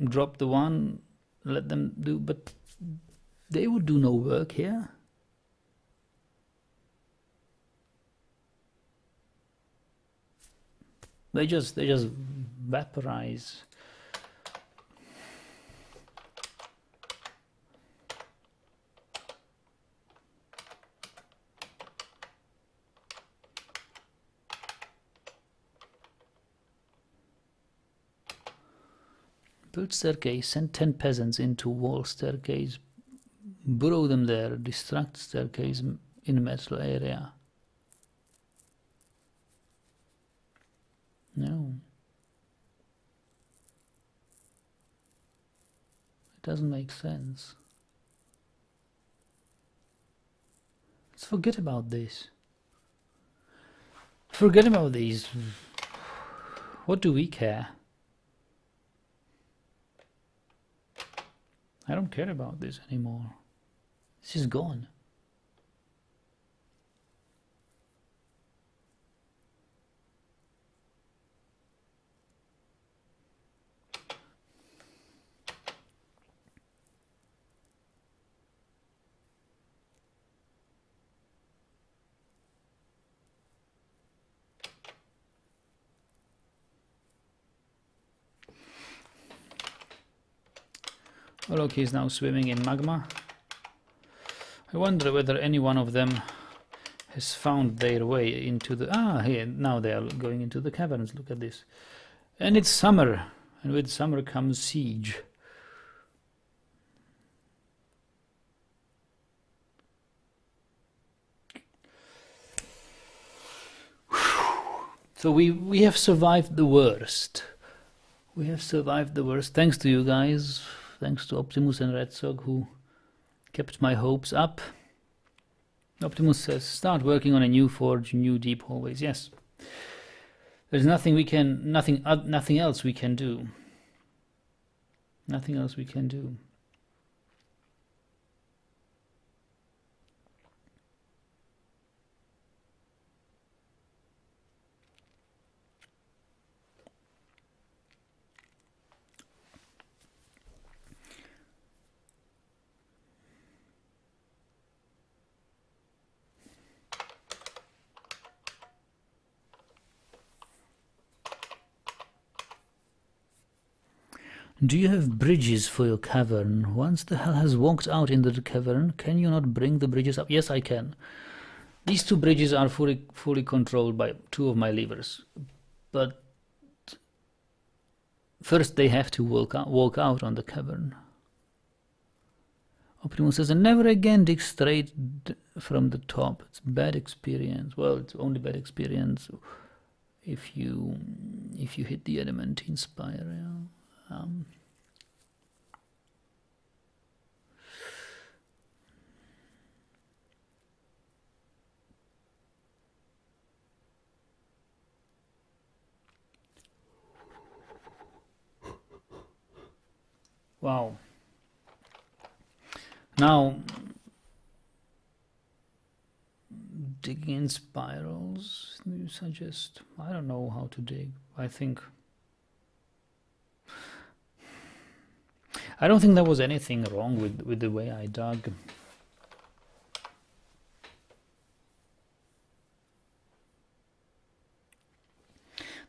drop the one, let them do, but they would do no work here. They just vaporize. Build staircase, send 10 peasants into wall staircase, burrow them there, distract staircase in metro area. No. It doesn't make sense. Let's forget about this. Forget about these. What do we care? I don't care about this anymore. This is gone. Oh look, he's now swimming in magma. I wonder whether any one of them has found their way into the... Ah, here, now they are going into the caverns. Look at this. And it's summer, and with summer comes siege. So we have survived the worst. We have survived the worst, thanks to you guys. Thanks to Optimus and Redzog, who kept my hopes up. Optimus says, start working on a new forge, new deep hallways. Yes. There's nothing we can, nothing else we can do. Nothing else we can do. Do you have bridges for your cavern? Once the hell has walked out into the cavern, can you not bring the bridges up? Yes, I can. These two bridges are fully controlled by two of my levers. But first they have to walk out on the cavern. Optimus says, and never again dig straight from the top. It's bad experience. Well, it's only bad experience if you hit the adamantine spire. Yeah. Wow. Now, digging in spirals, you suggest? I don't know how to dig. I don't think there was anything wrong with the way I dug.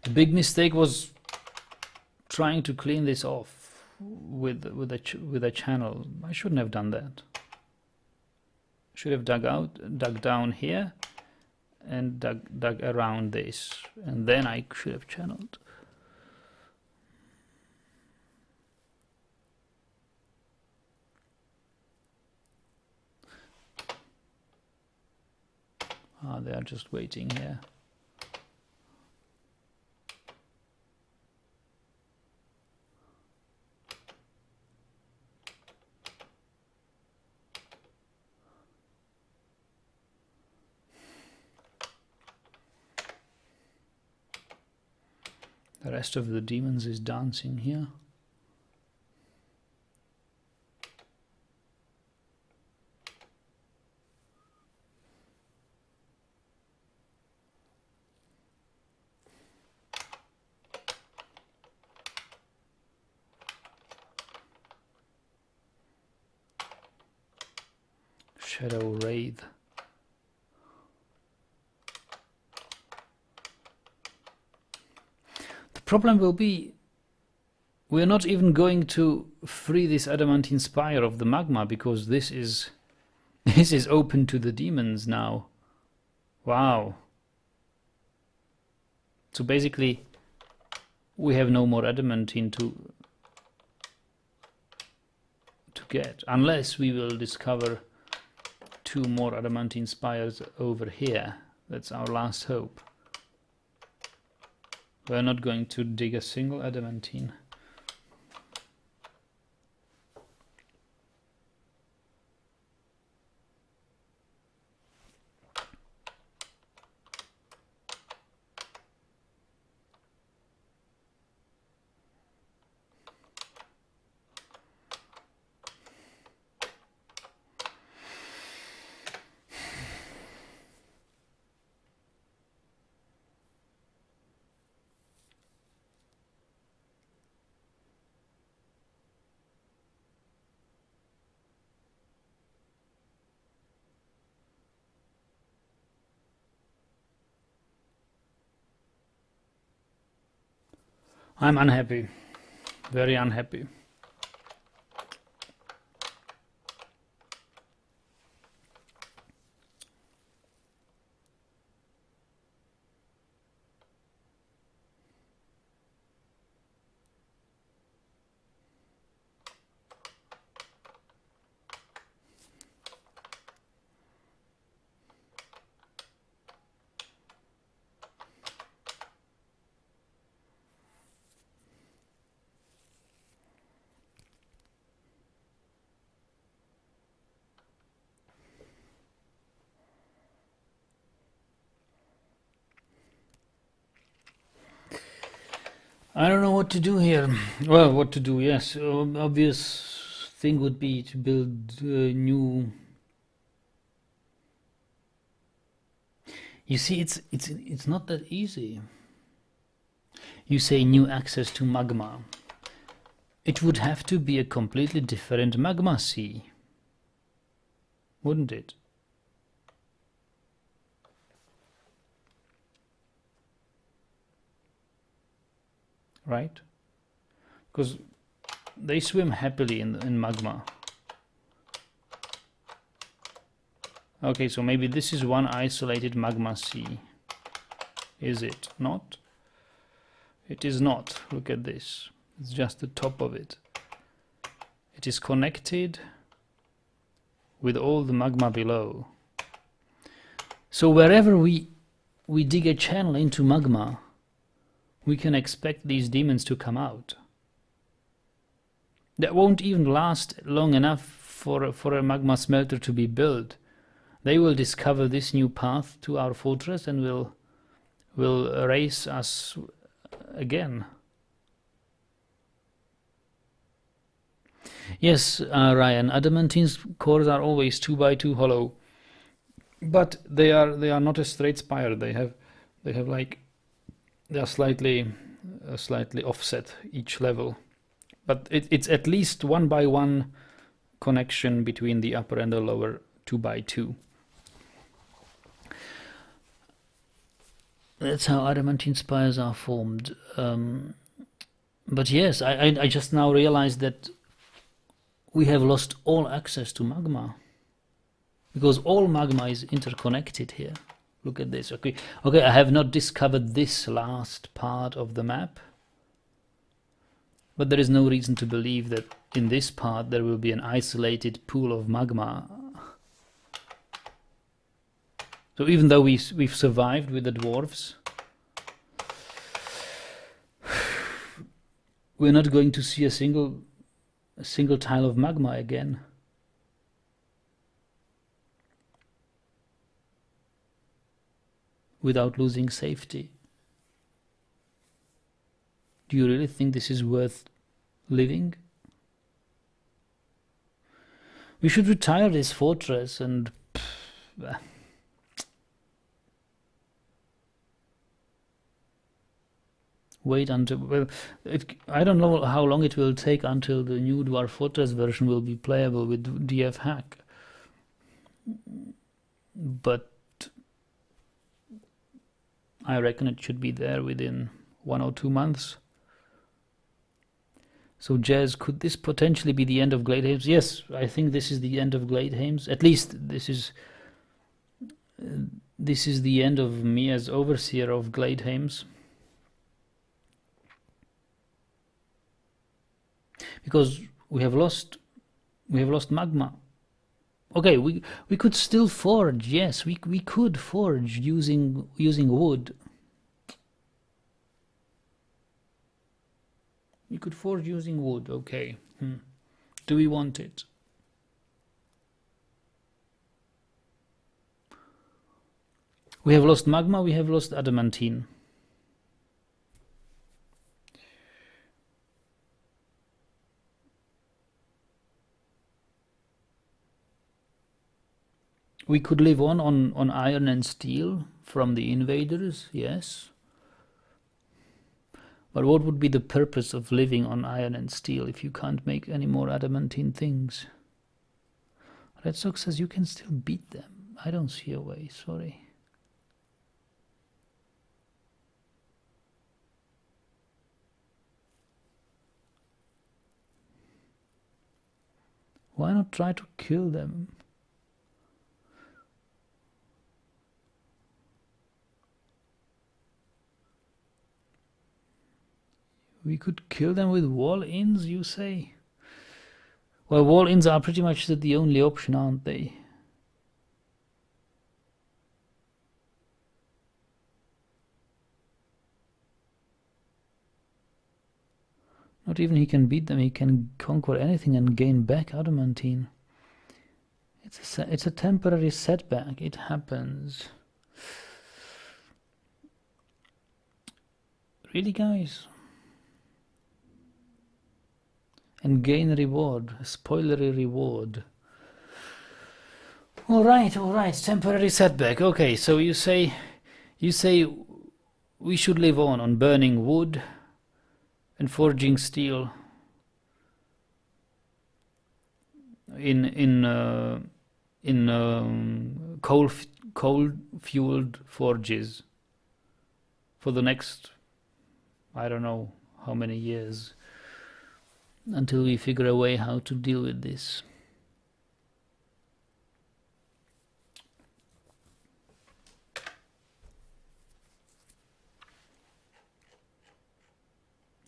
The big mistake was trying to clean this off with a channel. I shouldn't have done that. Should have dug down here, and dug around this, and then I should have channeled. Ah, they are just waiting here. The rest of the demons is dancing here. Shadow Wraith. The problem will be we're not even going to free this adamantine spire of the magma, because this is open to the demons now. Wow. So basically we have no more adamantine to get, unless we will discover 2 more adamantine spires over here. That's our last hope. We're not going to dig a single adamantine. I'm unhappy, very unhappy. I don't know what to do here. Well, what to do, yes. Obvious thing would be to build new... You see, it's not that easy. You say new access to magma. It would have to be a completely different magma sea, wouldn't it? Right? Because they swim happily in magma. Okay, so maybe this is one isolated magma sea. Is it not? It is not. Look at this. It's just the top of it. It is connected with all the magma below. So wherever we dig a channel into magma, we can expect these demons to come out. That won't even last long enough for a magma smelter to be built. They will discover this new path to our fortress and will race us again. Yes, Ryan, adamantine's cores are always 2x2 hollow, but they are not a straight spire. They have like, they are slightly offset each level, but it's at least 1x1 connection between the upper and the lower 2x2. That's how adamantine spires are formed. But yes, I just now realized that we have lost all access to magma. Because all magma is interconnected here. Look at this. Okay, I have not discovered this last part of the map. But there is no reason to believe that in this part there will be an isolated pool of magma. So even though we've survived with the dwarves, we're not going to see a single tile of magma again. Without losing safety. Do you really think this is worth living? We should retire this fortress and wait until, well, I don't know how long it will take until the new Dwarf Fortress version will be playable with DF hack. But I reckon it should be there within 1 or 2 months. So Jazz, could this potentially be the end of Gladehames? Yes, I think this is the end of Gladehames. At least this is the end of me as overseer of Gladehames. Because we have lost magma. Okay, we could still forge. Yes, we could forge using wood. We could forge using wood. Okay. Do we want it? We have lost magma. We have lost adamantine. We could live on iron and steel from the invaders, yes. But what would be the purpose of living on iron and steel if you can't make any more adamantine things? Red Sox says you can still beat them. I don't see a way, sorry. Why not try to kill them? We could kill them with wall-ins, you say? Well, wall-ins are pretty much the only option, aren't they? Not even he can beat them, he can conquer anything and gain back adamantine. It's a temporary setback, it happens. Really, guys? And gain a reward, a spoilery reward. All right, temporary setback. Okay, so you say we should live on burning wood and forging steel in coal-fueled forges for the next, I don't know how many years, until we figure a way how to deal with this.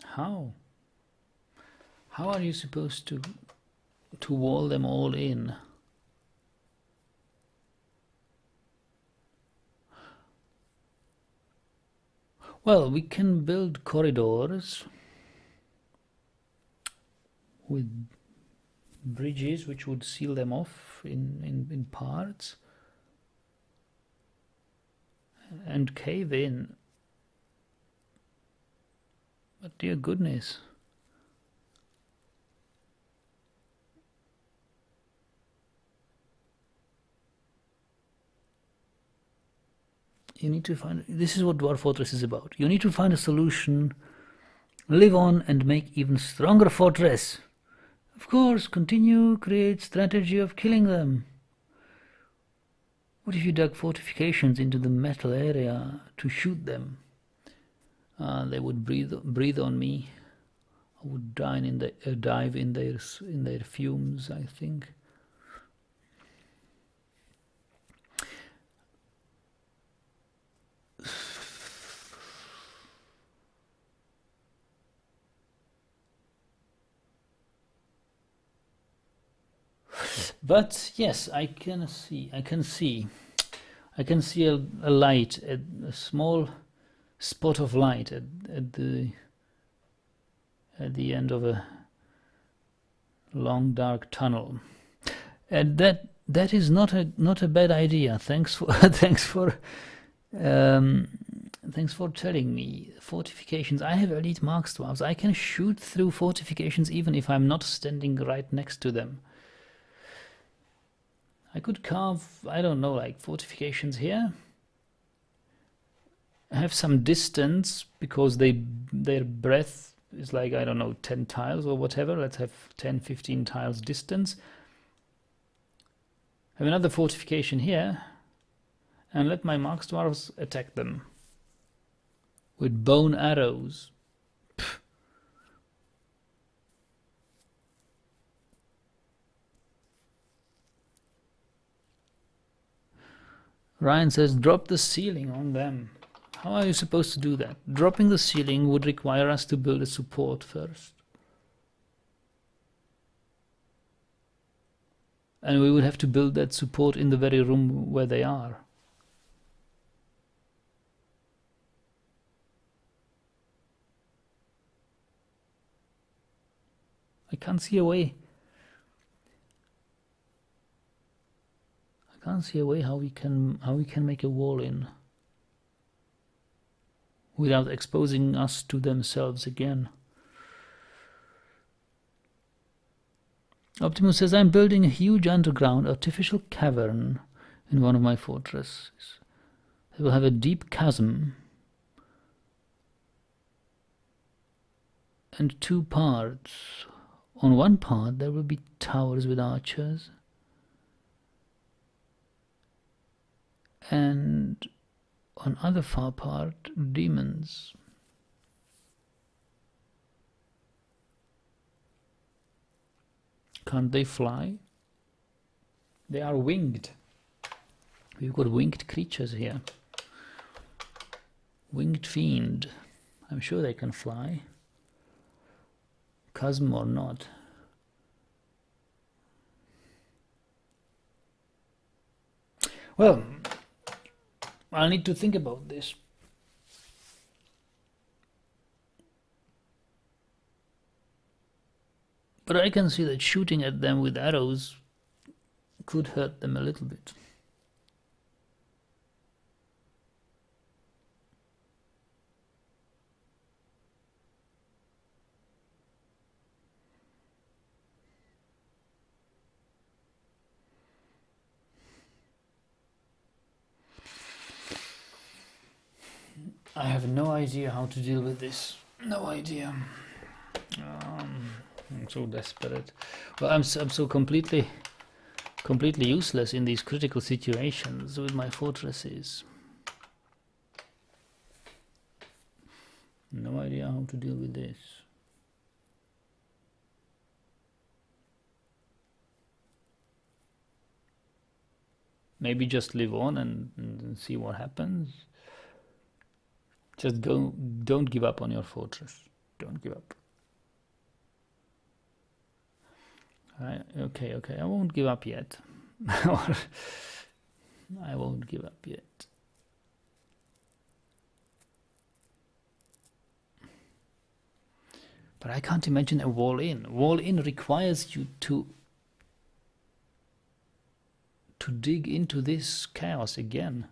How? How are you supposed to wall them all in? Well, we can build corridors with bridges which would seal them off in parts and cave in. But dear goodness. You need to find, this is what Dwarf Fortress is about. You need to find a solution, live on and make even stronger fortress. Of course, continue, create strategy of killing them. What if you dug fortifications into the metal area to shoot them? They would breathe on me. I would dive in their fumes, I think. But yes, I can see a light, a small spot of light at the end of a long dark tunnel, and that is not a bad idea. Thanks for thanks for telling me. Fortifications. I have elite mark swarms. I can shoot through fortifications even if I'm not standing right next to them. I could carve, I don't know, like fortifications here. Have some distance because their breadth is like, I don't know, 10 tiles or whatever. Let's have 10, 15 tiles distance. Have another fortification here and let my mark dwarves attack them with bone arrows. Pff. Ryan says, drop the ceiling on them. How are you supposed to do that? Dropping the ceiling would require us to build a support first. And we would have to build that support in the very room where they are. I can't see a way. I can't see a way how we can make a wall in without exposing us to themselves again. Optimus says, I'm building a huge underground artificial cavern in one of my fortresses. It will have a deep chasm and 2 parts. On one part there will be towers with archers, and on other far part demons. Can't they fly? They are winged. We've got winged creatures here. Winged fiend. I'm sure they can fly. Chasm or not. Well, I'll need to think about this. But I can see that shooting at them with arrows could hurt them a little bit. I have no idea how to deal with this. No idea. I'm so desperate. Well, I'm so completely useless in these critical situations with my fortresses. No idea how to deal with this. Maybe just live on and see what happens. Just don't give up on your fortress. Don't give up. Okay, I won't give up yet. I won't give up yet. But I can't imagine a wall in. Wall in requires you to dig into this chaos again.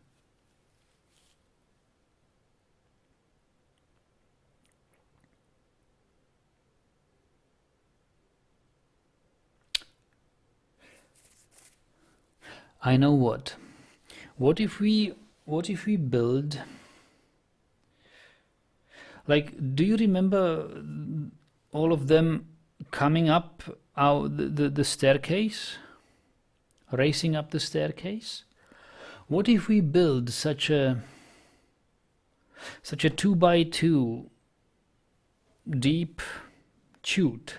I know what. What if we build, like, do you remember all of them coming up the staircase, racing up the staircase? What if we build such a 2x2 deep chute?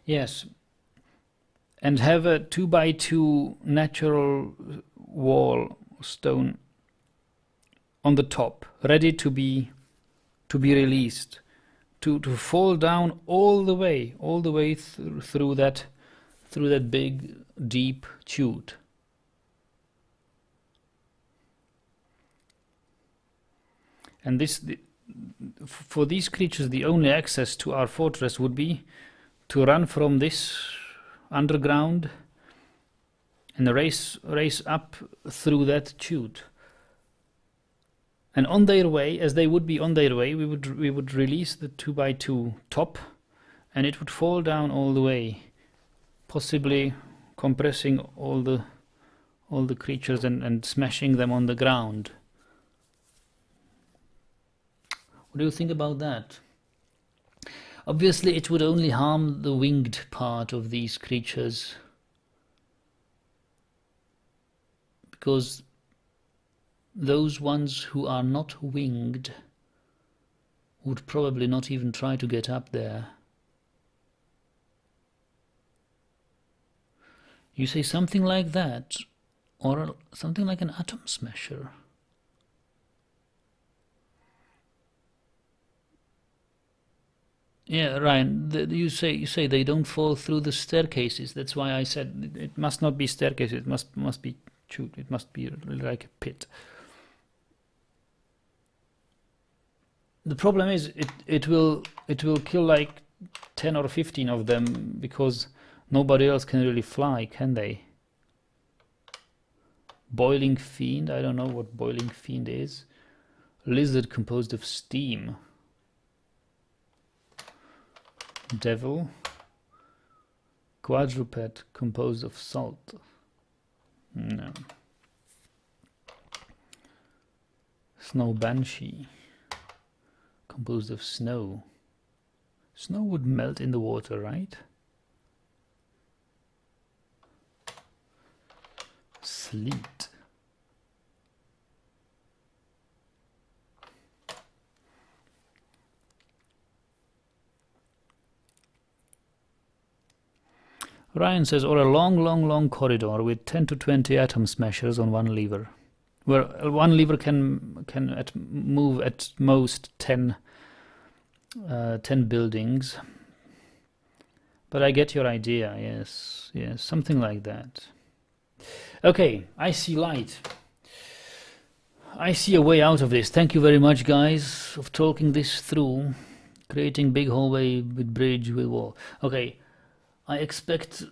Yes, and have a 2x2 natural wall stone on the top, ready to be released, to fall down all the way through that big deep chute. And for these creatures, the only access to our fortress would be to run from this underground and race up through that chute. And on their way, as they would be on their way, we would release the 2x2 top, and it would fall down all the way, possibly compressing all the creatures and smashing them on the ground. What do you think about that? Obviously, it would only harm the winged part of these creatures, because those ones who are not winged would probably not even try to get up there. You say something like that, or something like an atom smasher. Yeah, Ryan, you say they don't fall through the staircases. That's why I said it must not be staircase. It must be chute. It must be like a pit. The problem is it will kill like 10 or 15 of them, because nobody else can really fly, can they? Boiling fiend. I don't know what boiling fiend is. Lizard composed of steam. Devil. Quadruped composed of salt. No. Snow banshee composed of snow. Snow would melt in the water, right? Sleet. Ryan says, or a long corridor with 10 to 20 atom smashers on one lever, where one lever can move at most 10 buildings. But I get your idea. Yes, something like that. Okay, I see light. I see a way out of this. Thank you very much, guys, of talking this through, creating big hallway with bridge with wall. Okay. I expect,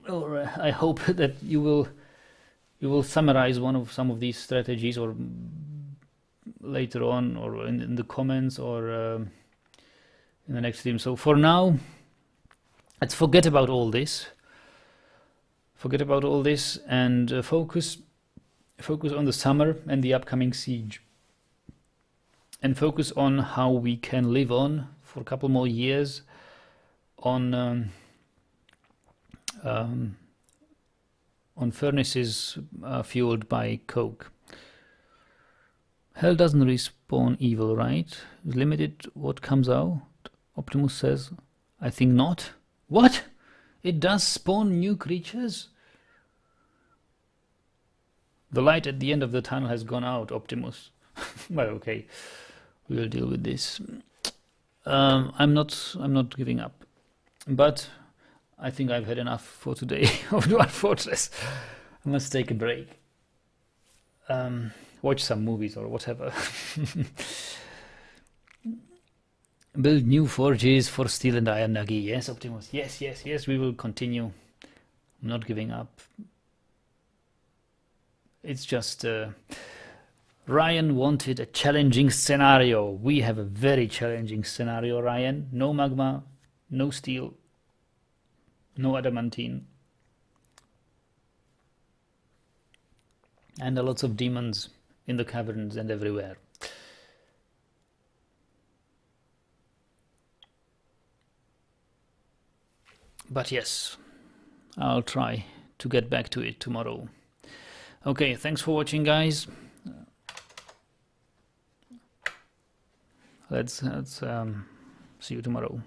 or I hope that you will summarize some of these strategies, or later on, or in the comments, or in the next stream. So for now, let's forget about all this. And focus on the summer and the upcoming siege, and focus on how we can live on for a couple more years on furnaces fueled by coke. Hell doesn't respawn evil, right? It's limited what comes out. Optimus says, I think not. What? It does spawn new creatures? The light at the end of the tunnel has gone out, Optimus. Well, okay, we'll deal with this. I'm not giving up, but I think I've had enough for today of Dwarf Fortress. I must take a break. Watch some movies or whatever. Build new forges for steel and iron, Nagi. Yes, Optimus. Yes, we will continue. I'm not giving up. It's just Ryan wanted a challenging scenario. We have a very challenging scenario, Ryan. No magma, no steel, no adamantine, and lots of demons in the caverns and everywhere. But yes, I'll try to get back to it tomorrow. Okay, thanks for watching, guys. Let's see you tomorrow.